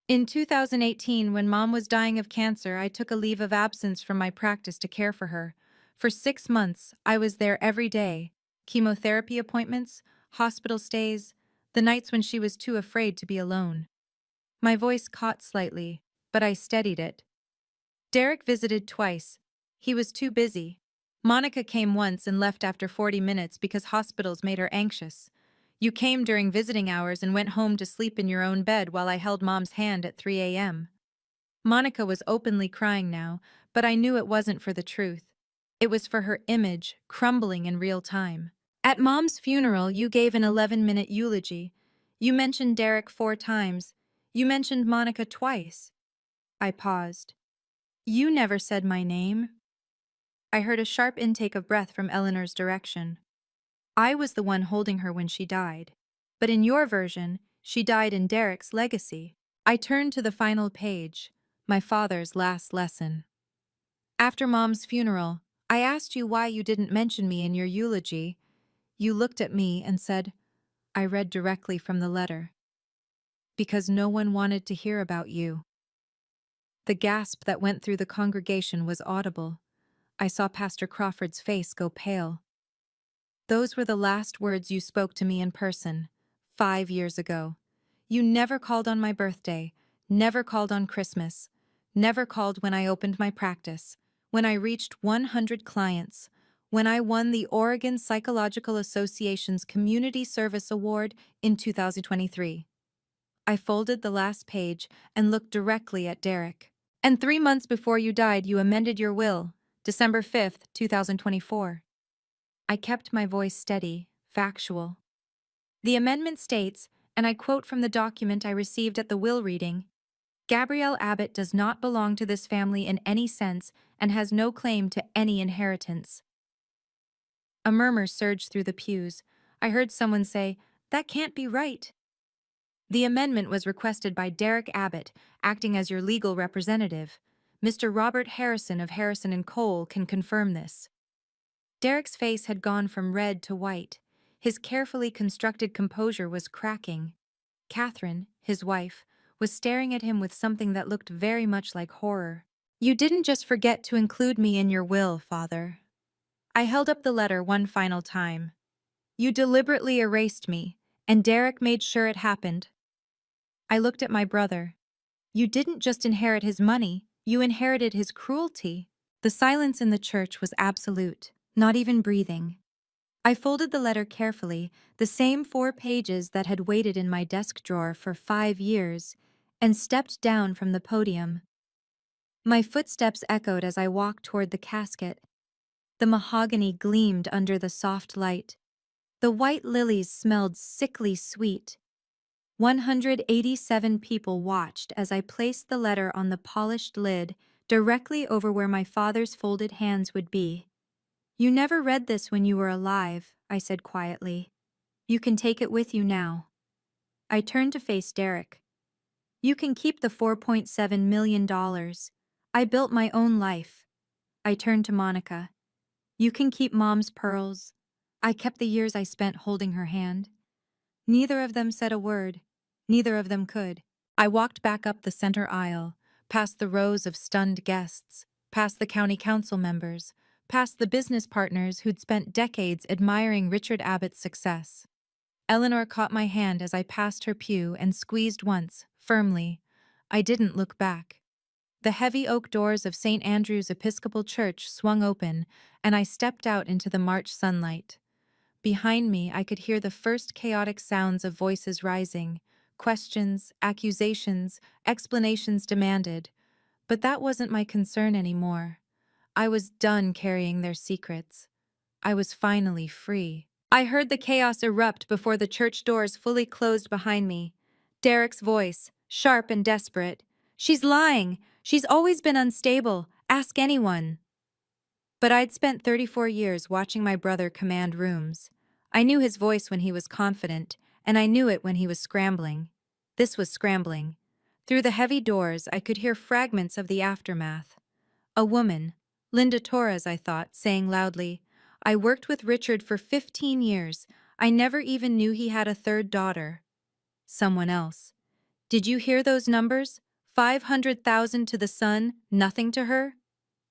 S1: In 2018, when Mom was dying of cancer, I took a leave of absence from my practice to care for her. For 6 months, I was there every day. Chemotherapy appointments, hospital stays, the nights when she was too afraid to be alone. My voice caught slightly, but I steadied it. Derek visited twice. He was too busy. Monica came once and left after 40 minutes because hospitals made her anxious. You came during visiting hours and went home to sleep in your own bed while I held Mom's hand at 3 a.m. Monica was openly crying now, but I knew it wasn't for the truth. It was for her image, crumbling in real time. At Mom's funeral, you gave an 11-minute eulogy. You mentioned Derek 4 times. You mentioned Monica twice. I paused. You never said my name. I heard a sharp intake of breath from Eleanor's direction. I was the one holding her when she died. But in your version, she died in Derek's legacy. I turned to the final page, my father's last lesson. After Mom's funeral, I asked you why you didn't mention me in your eulogy. You looked at me and said, I read directly from the letter. Because no one wanted to hear about you. The gasp that went through the congregation was audible. I saw Pastor Crawford's face go pale. Those were the last words you spoke to me in person, 5 years ago. You never called on my birthday, never called on Christmas, never called when I opened my practice, when I reached 100 clients, when I won the Oregon Psychological Association's Community Service Award in 2023. I folded the last page and looked directly at Derek. And 3 months before you died, you amended your will, December 5th, 2024. I kept my voice steady, factual. The amendment states, and I quote from the document I received at the will reading, Gabrielle Abbott does not belong to this family in any sense and has no claim to any inheritance. A murmur surged through the pews. I heard someone say, that can't be right. The amendment was requested by Derek Abbott, acting as your legal representative. Mr. Robert Harrison of Harrison & Cole can confirm this. Derek's face had gone from red to white. His carefully constructed composure was cracking. Catherine, his wife, was staring at him with something that looked very much like horror. You didn't just forget to include me in your will, Father. I held up the letter one final time. You deliberately erased me, and Derek made sure it happened. I looked at my brother. You didn't just inherit his money, you inherited his cruelty. The silence in the church was absolute, not even breathing. I folded the letter carefully, the same 4 pages that had waited in my desk drawer for 5 years, and stepped down from the podium. My footsteps echoed as I walked toward the casket. The mahogany gleamed under the soft light. The white lilies smelled sickly sweet. 187 people watched as I placed the letter on the polished lid directly over where my father's folded hands would be. You never read this when you were alive, I said quietly. You can take it with you now. I turned to face Derek. You can keep the $4.7 million. I built my own life. I turned to Monica. You can keep Mom's pearls. I kept the years I spent holding her hand. Neither of them said a word. Neither of them could. I walked back up the center aisle, past the rows of stunned guests, past the county council members, past the business partners who'd spent decades admiring Richard Abbott's success. Eleanor caught my hand as I passed her pew and squeezed once, firmly. I didn't look back. The heavy oak doors of St. Andrew's Episcopal Church swung open, and I stepped out into the March sunlight. Behind me, I could hear the first chaotic sounds of voices rising, questions, accusations, explanations demanded. But that wasn't my concern anymore. I was done carrying their secrets. I was finally free. I heard the chaos erupt before the church doors fully closed behind me. Derek's voice, sharp and desperate. She's lying. She's always been unstable. Ask anyone. But I'd spent 34 years watching my brother command rooms. I knew his voice when he was confident, and I knew it when he was scrambling. This was scrambling. Through the heavy doors, I could hear fragments of the aftermath. A woman, Linda Torres, I thought, saying loudly, I worked with Richard for 15 years. I never even knew he had a third daughter. Someone else. Did you hear those numbers? 500,000 to the sun, nothing to her?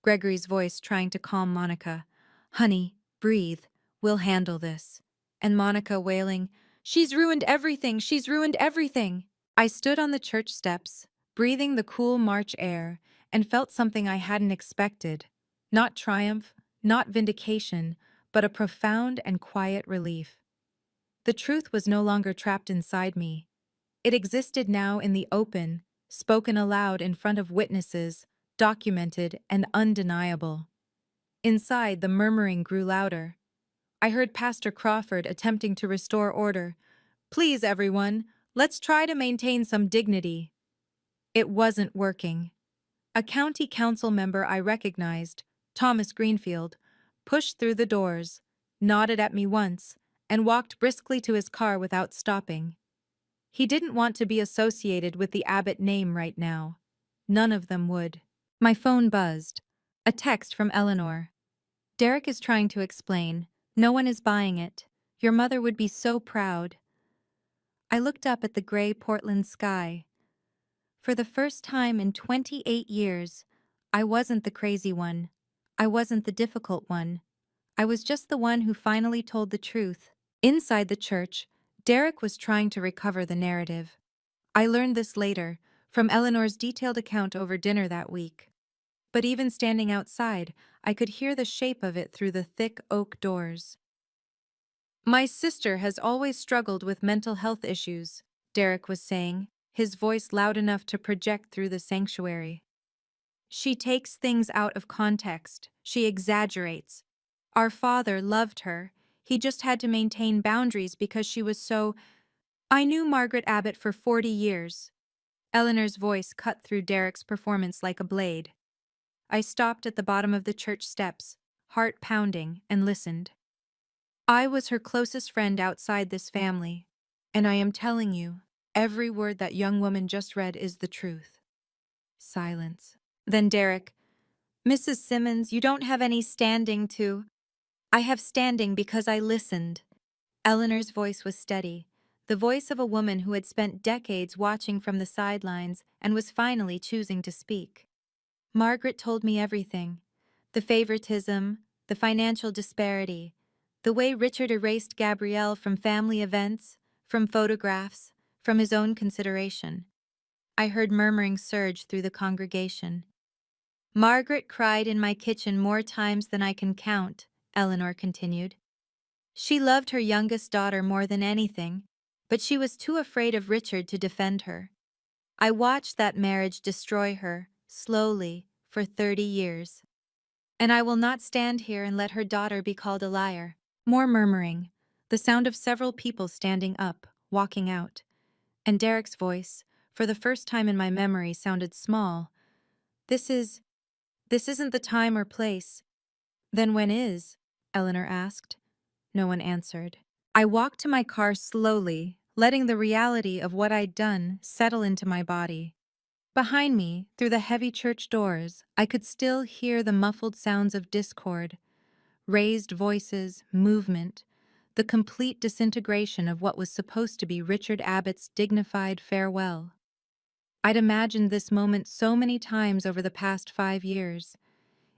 S1: Gregory's voice trying to calm Monica. Honey, breathe. We'll handle this. And Monica wailing, She's ruined everything, she's ruined everything. I stood on the church steps, breathing the cool March air, and felt something I hadn't expected. Not triumph, not vindication, but a profound and quiet relief. The truth was no longer trapped inside me. It existed now in the open, spoken aloud in front of witnesses, documented and undeniable. Inside, the murmuring grew louder. I heard Pastor Crawford attempting to restore order. Please, everyone, let's try to maintain some dignity. It wasn't working. A county council member I recognized, Thomas Greenfield, pushed through the doors, nodded at me once, and walked briskly to his car without stopping. He didn't want to be associated with the Abbott name right now. None of them would. My phone buzzed. A text from Eleanor. Derek is trying to explain. No one is buying it. Your mother would be so proud. I looked up at the gray Portland sky. For the first time in 28 years, I wasn't the crazy one. I wasn't the difficult one. I was just the one who finally told the truth. Inside the church, Derek was trying to recover the narrative. I learned this later, from Eleanor's detailed account over dinner that week. But even standing outside, I could hear the shape of it through the thick oak doors. My sister has always struggled with mental health issues, Derek was saying, his voice loud enough to project through the sanctuary. She takes things out of context. She exaggerates. Our father loved her. He just had to maintain boundaries because she was so... I knew Margaret Abbott for 40 years. Eleanor's voice cut through Derek's performance like a blade. I stopped at the bottom of the church steps, heart pounding, and listened. I was her closest friend outside this family, and I am telling you, every word that young woman just read is the truth. Silence. Then Derek, Mrs. Simmons, you don't have any standing to... I have standing because I listened. Eleanor's voice was steady, the voice of a woman who had spent decades watching from the sidelines and was finally choosing to speak. Margaret told me everything. The favoritism, the financial disparity, the way Richard erased Gabrielle from family events, from photographs, from his own consideration. I heard murmuring surge through the congregation. Margaret cried in my kitchen more times than I can count, Eleanor continued. She loved her youngest daughter more than anything, but she was too afraid of Richard to defend her. I watched that marriage destroy her, slowly, for 30 years. And I will not stand here and let her daughter be called a liar. More murmuring, the sound of several people standing up, walking out. And Derek's voice, for the first time in my memory, sounded small. This isn't the time or place. Then when is? Eleanor asked. No one answered. I walked to my car slowly, letting the reality of what I'd done settle into my body. Behind me, through the heavy church doors, I could still hear the muffled sounds of discord, raised voices, movement, the complete disintegration of what was supposed to be Richard Abbott's dignified farewell. I'd imagined this moment so many times over the past 5 years.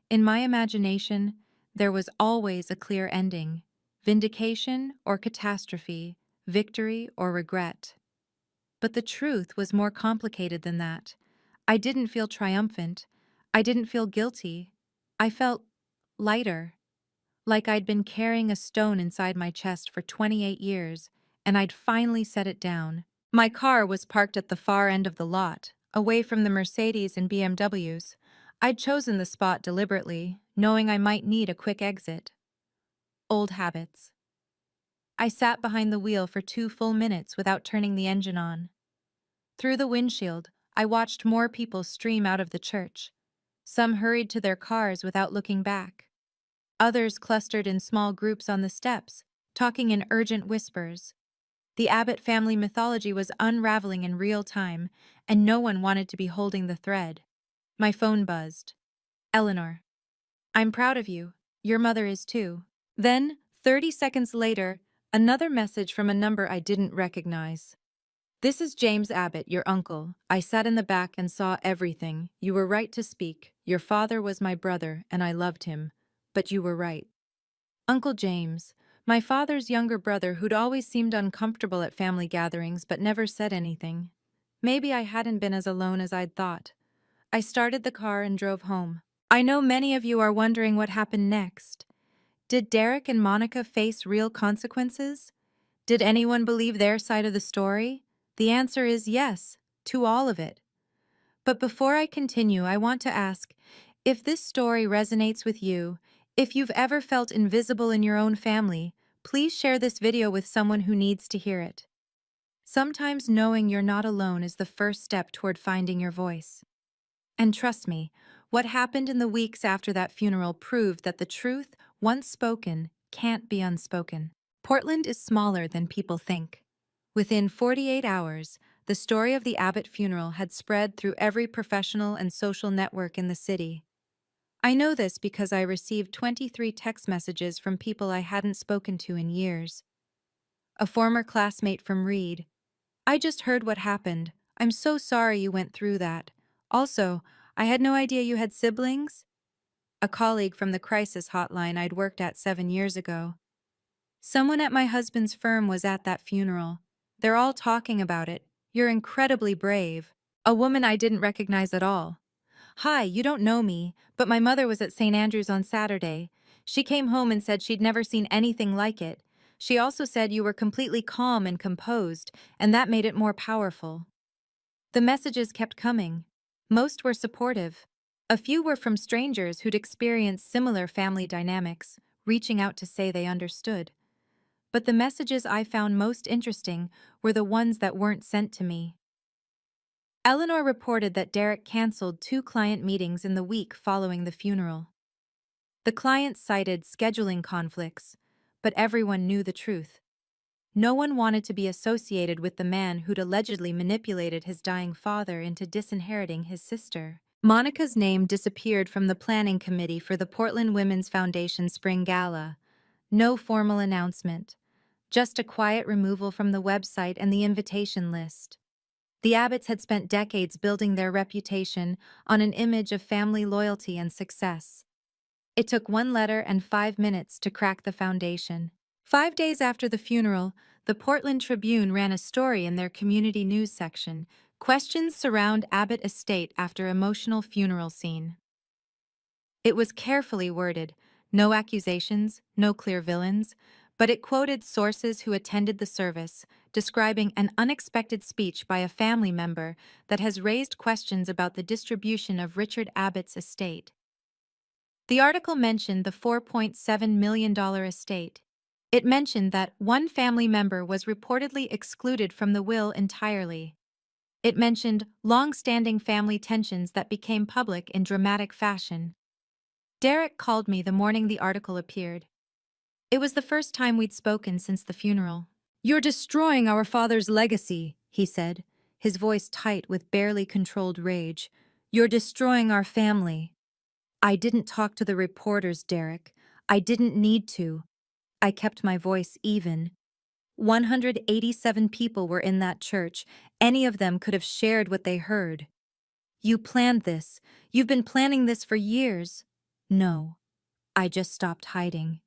S1: In my imagination, there was always a clear ending, vindication or catastrophe, victory or regret. But the truth was more complicated than that. I didn't feel triumphant. I didn't feel guilty. I felt lighter, like I'd been carrying a stone inside my chest for 28 years, and I'd finally set it down. My car was parked at the far end of the lot, away from the Mercedes and BMWs. I'd chosen the spot deliberately, knowing I might need a quick exit. Old habits. I sat behind the wheel for 2 full minutes without turning the engine on. Through the windshield, I watched more people stream out of the church. Some hurried to their cars without looking back. Others clustered in small groups on the steps, talking in urgent whispers. The Abbott family mythology was unraveling in real time, and no one wanted to be holding the thread. My phone buzzed. Eleanor. I'm proud of you. Your mother is too. Then, 30 seconds later, another message from a number I didn't recognize. This is James Abbott, your uncle. I sat in the back and saw everything. You were right to speak. Your father was my brother, and I loved him. But you were right. Uncle James, my father's younger brother who'd always seemed uncomfortable at family gatherings but never said anything. Maybe I hadn't been as alone as I'd thought. I started the car and drove home. I know many of you are wondering what happened next. Did Derek and Monica face real consequences? Did anyone believe their side of the story? The answer is yes, to all of it. But before I continue, I want to ask, if this story resonates with you, if you've ever felt invisible in your own family, please share this video with someone who needs to hear it. Sometimes knowing you're not alone is the first step toward finding your voice. And trust me, what happened in the weeks after that funeral proved that the truth, once spoken, can't be unspoken. Portland is smaller than people think. Within 48 hours, the story of the Abbott funeral had spread through every professional and social network in the city. I know this because I received 23 text messages from people I hadn't spoken to in years. A former classmate from Reed. I just heard what happened. I'm so sorry you went through that. Also, I had no idea you had siblings. A colleague from the crisis hotline I'd worked at 7 years ago. Someone at my husband's firm was at that funeral. They're all talking about it. You're incredibly brave. A woman I didn't recognize at all. Hi, you don't know me, but my mother was at St. Andrews on Saturday. She came home and said she'd never seen anything like it. She also said you were completely calm and composed, and that made it more powerful. The messages kept coming. Most were supportive. A few were from strangers who'd experienced similar family dynamics, reaching out to say they understood. But the messages I found most interesting were the ones that weren't sent to me. Eleanor reported that Derek canceled 2 client meetings in the week following the funeral. The clients cited scheduling conflicts, but everyone knew the truth. No one wanted to be associated with the man who'd allegedly manipulated his dying father into disinheriting his sister. Monica's name disappeared from the planning committee for the Portland Women's Foundation Spring Gala. No formal announcement, just a quiet removal from the website and the invitation list. The Abbotts had spent decades building their reputation on an image of family loyalty and success. It took 1 letter and 5 minutes to crack the foundation. 5 days after the funeral, the Portland Tribune ran a story in their community news section. Questions surround Abbott estate after emotional funeral scene. It was carefully worded, no accusations, no clear villains, but it quoted sources who attended the service, describing an unexpected speech by a family member that has raised questions about the distribution of Richard Abbott's estate. The article mentioned the $4.7 million estate. It mentioned that one family member was reportedly excluded from the will entirely. It mentioned long-standing family tensions that became public in dramatic fashion. Derek called me the morning the article appeared. It was the first time we'd spoken since the funeral. "You're destroying our father's legacy," he said, his voice tight with barely controlled rage. "You're destroying our family." I didn't talk to the reporters, Derek. I didn't need to. I kept my voice even. 187 people were in that church. Any of them could have shared what they heard. "You planned this. You've been planning this for years." "No. I just stopped hiding.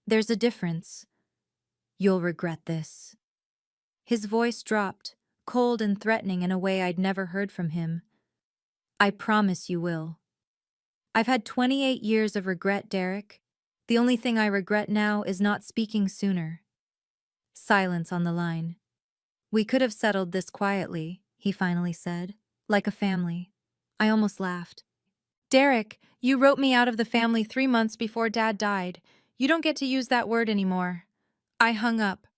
S1: There's a difference. You'll regret this." His voice dropped, cold and threatening in a way I'd never heard from him. "I promise you will." I've had 28 years of regret, Derek. The only thing I regret now is not speaking sooner. Silence on the line. "We could have settled this quietly," he finally said, "like a family." I almost laughed. "Derek, you wrote me out of the family 3 months before Dad died. You don't get to use that word anymore." I hung up.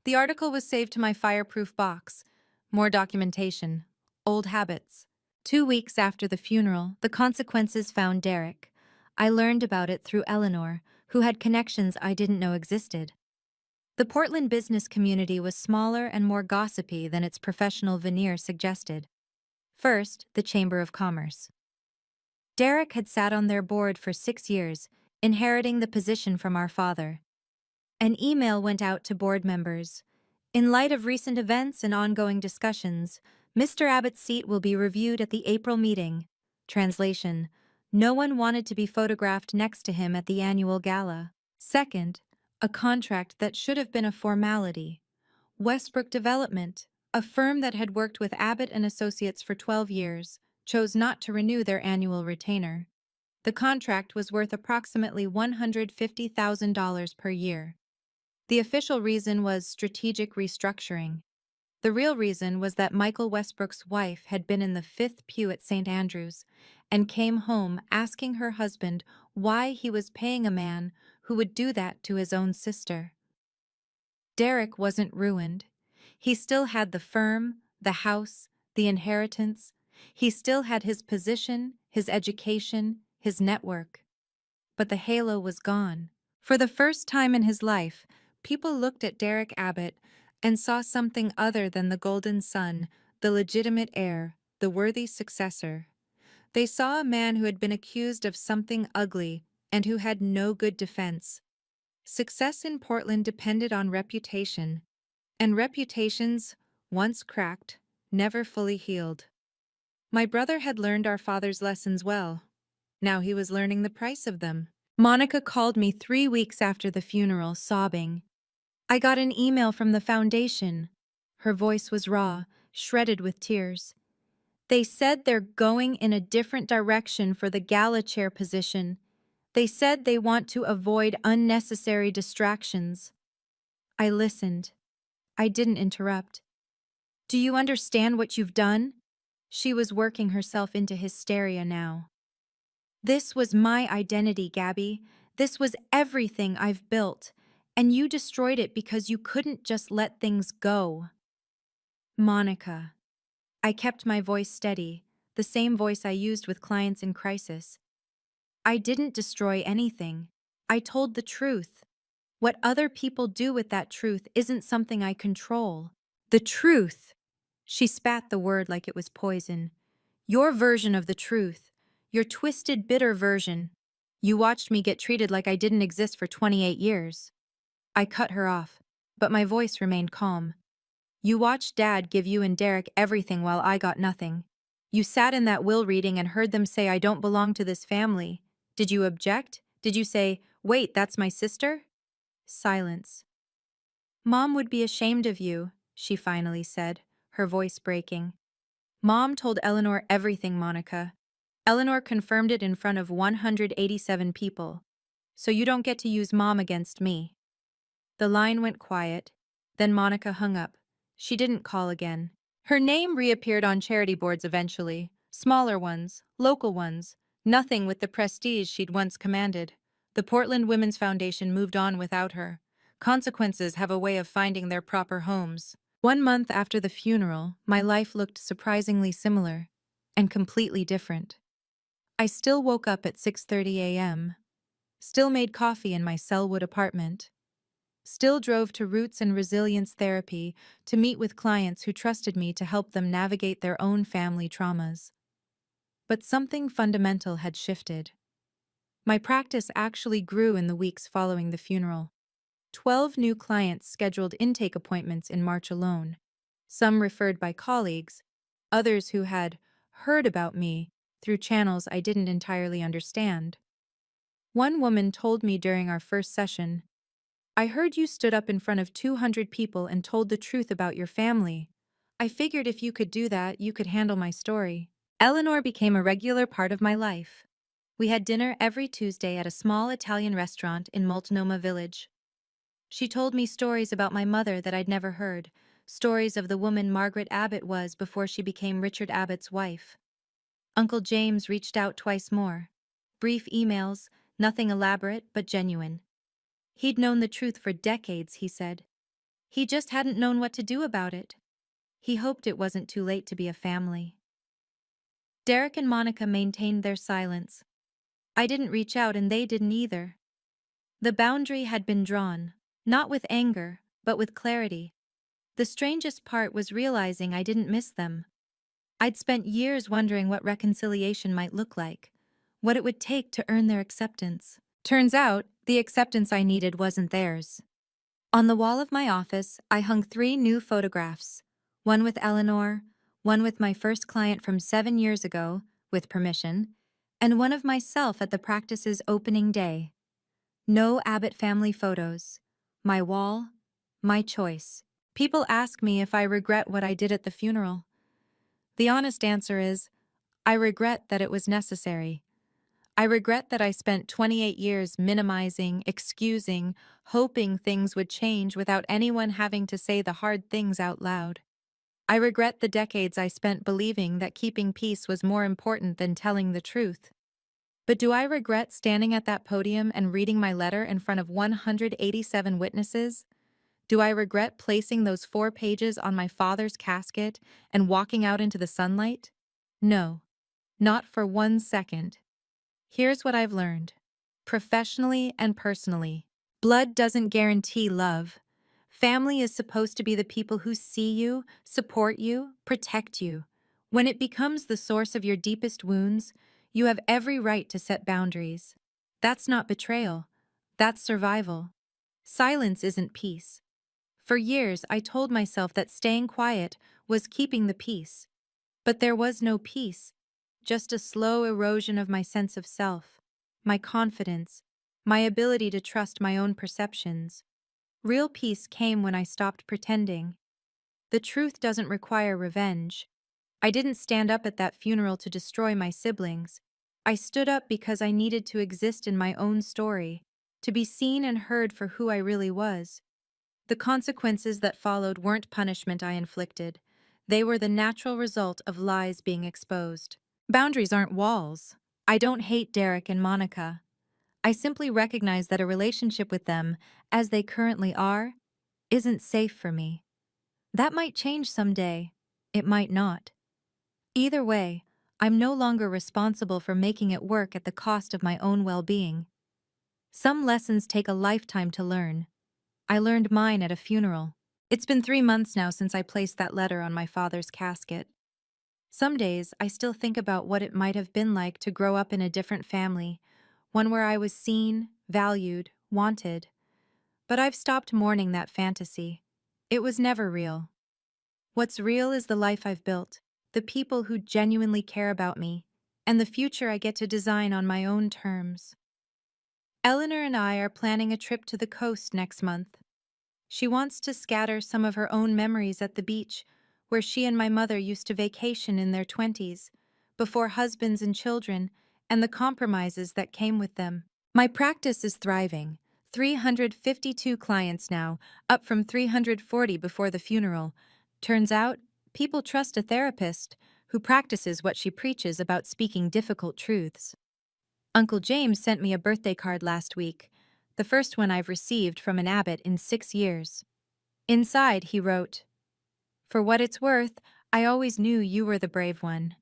S1: The article was saved to my fireproof box. More documentation. Old habits. 2 weeks after the funeral, the consequences found Derek. I learned about it through Eleanor, who had connections I didn't know existed. The Portland business community was smaller and more gossipy than its professional veneer suggested. First, the Chamber of Commerce. Derek had sat on their board for 6 years, inheriting the position from our father. An email went out to board members. In light of recent events and ongoing discussions, Mr. Abbott's seat will be reviewed at the April meeting. Translation: No one wanted to be photographed next to him at the annual gala. Second, a contract that should have been a formality. Westbrook Development, a firm that had worked with Abbott and Associates for 12 years, chose not to renew their annual retainer. The contract was worth approximately $150,000 per year. The official reason was strategic restructuring. The real reason was that Michael Westbrook's wife had been in the fifth pew at St. Andrews and came home asking her husband why he was paying a man who would do that to his own sister. Derek wasn't ruined. He still had the firm, the house, the inheritance. He still had his position, his education, his network. But the halo was gone. For the first time in his life, people looked at Derek Abbott and saw something other than the golden son, the legitimate heir, the worthy successor. They saw a man who had been accused of something ugly and who had no good defense. Success in Portland depended on reputation, and reputations, once cracked, never fully healed. My brother had learned our father's lessons well. Now he was learning the price of them. Monica called me 3 weeks after the funeral, sobbing. I got an email from the foundation. Her voice was raw, shredded with tears. They said they're going in a different direction for the gala chair position. They said they want to avoid unnecessary distractions. I listened. I didn't interrupt. Do you understand what you've done? She was working herself into hysteria now. This was my identity, Gabby. This was everything I've built, and you destroyed it because you couldn't just let things go. Monica. I kept my voice steady, the same voice I used with clients in crisis. I didn't destroy anything. I told the truth. What other people do with that truth isn't something I control. The truth. She spat the word like it was poison. Your version of the truth. Your twisted, bitter version. You watched me get treated like I didn't exist for 28 years. I cut her off, but my voice remained calm. You watched Dad give you and Derek everything while I got nothing. You sat in that will reading and heard them say I don't belong to this family. Did you object? Did you say, wait, that's my sister? Silence. Mom would be ashamed of you, she finally said, her voice breaking. Mom told Eleanor everything, Monica. Eleanor confirmed it in front of 187 people. So you don't get to use Mom against me. The line went quiet. Then Monica hung up. She didn't call again. Her name reappeared on charity boards eventually. Smaller ones, local ones. Nothing with the prestige she'd once commanded. The Portland Women's Foundation moved on without her. Consequences have a way of finding their proper homes. 1 month after the funeral, my life looked surprisingly similar and completely different. I still woke up at 6:30 a.m., still made coffee in my Selwood apartment, still drove to Roots and Resilience Therapy to meet with clients who trusted me to help them navigate their own family traumas. But something fundamental had shifted. My practice actually grew in the weeks following the funeral. 12 new clients scheduled intake appointments in March alone, some referred by colleagues, others who had heard about me through channels I didn't entirely understand. One woman told me during our first session, I heard you stood up in front of 200 people and told the truth about your family. I figured if you could do that, you could handle my story. Eleanor became a regular part of my life. We had dinner every Tuesday at a small Italian restaurant in Multnomah Village. She told me stories about my mother that I'd never heard, stories of the woman Margaret Abbott was before she became Richard Abbott's wife. Uncle James reached out twice more. Brief emails, nothing elaborate but genuine. He'd known the truth for decades, he said. He just hadn't known what to do about it. He hoped it wasn't too late to be a family. Derek and Monica maintained their silence. I didn't reach out and they didn't either. The boundary had been drawn, not with anger, but with clarity. The strangest part was realizing I didn't miss them. I'd spent years wondering what reconciliation might look like, what it would take to earn their acceptance. Turns out, the acceptance I needed wasn't theirs. On the wall of my office, I hung 3 new photographs, one with Eleanor, one with my first client from 7 years ago, with permission, and one of myself at the practice's opening day. No Abbott family photos. My wall, my choice. People ask me if I regret what I did at the funeral. The honest answer is, I regret that it was necessary. I regret that I spent 28 years minimizing, excusing, hoping things would change without anyone having to say the hard things out loud. I regret the decades I spent believing that keeping peace was more important than telling the truth. But do I regret standing at that podium and reading my letter in front of 187 witnesses? Do I regret placing those 4 pages on my father's casket and walking out into the sunlight? No, not for 1 second. Here's what I've learned. Professionally and personally. Blood doesn't guarantee love. Family is supposed to be the people who see you, support you, protect you. When it becomes the source of your deepest wounds, you have every right to set boundaries. That's not betrayal. That's survival. Silence isn't peace. For years, I told myself that staying quiet was keeping the peace. But there was no peace, just a slow erosion of my sense of self, my confidence, my ability to trust my own perceptions. Real peace came when I stopped pretending. The truth doesn't require revenge. I didn't stand up at that funeral to destroy my siblings. I stood up because I needed to exist in my own story, to be seen and heard for who I really was. The consequences that followed weren't punishment I inflicted. They were the natural result of lies being exposed. Boundaries aren't walls. I don't hate Derek and Monica. I simply recognize that a relationship with them, as they currently are, isn't safe for me. That might change someday. It might not. Either way, I'm no longer responsible for making it work at the cost of my own well-being. Some lessons take a lifetime to learn. I learned mine at a funeral. It's been 3 months now since I placed that letter on my father's casket. Some days, I still think about what it might have been like to grow up in a different family, one where I was seen, valued, wanted. But I've stopped mourning that fantasy. It was never real. What's real is the life I've built, the people who genuinely care about me, and the future I get to design on my own terms. Eleanor and I are planning a trip to the coast next month. She wants to scatter some of her own memories at the beach, where she and my mother used to vacation in their 20s, before husbands and children, and the compromises that came with them. My practice is thriving. 352 clients now, up from 340 before the funeral. Turns out, people trust a therapist who practices what she preaches about speaking difficult truths. Uncle James sent me a birthday card last week, the first one I've received from an abbot in 6 years. Inside, he wrote, "For what it's worth, I always knew you were the brave one."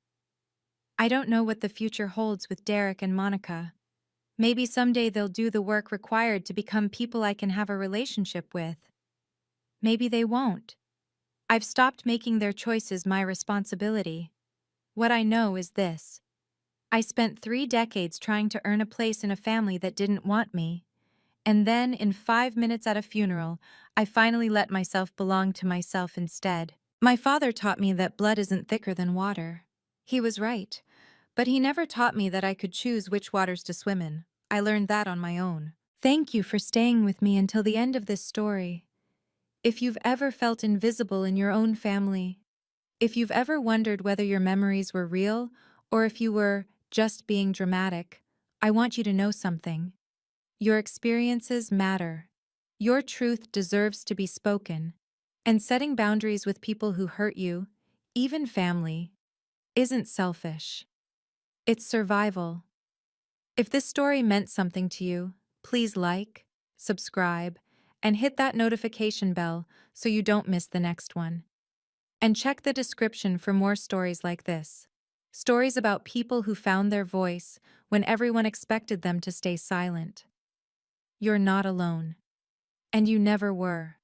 S1: I don't know what the future holds with Derek and Monica. Maybe someday they'll do the work required to become people I can have a relationship with. Maybe they won't. I've stopped making their choices my responsibility. What I know is this. I spent 3 decades trying to earn a place in a family that didn't want me. And then, in 5 minutes at a funeral, I finally let myself belong to myself instead. My father taught me that blood isn't thicker than water. He was right. But he never taught me that I could choose which waters to swim in. I learned that on my own. Thank you for staying with me until the end of this story. If you've ever felt invisible in your own family, if you've ever wondered whether your memories were real or if you were just being dramatic, I want you to know something. Your experiences matter. Your truth deserves to be spoken. And setting boundaries with people who hurt you, even family, isn't selfish. It's survival. If this story meant something to you, please like, subscribe, and hit that notification bell so you don't miss the next one. And check the description for more stories like this. Stories about people who found their voice when everyone expected them to stay silent. You're not alone. And you never were.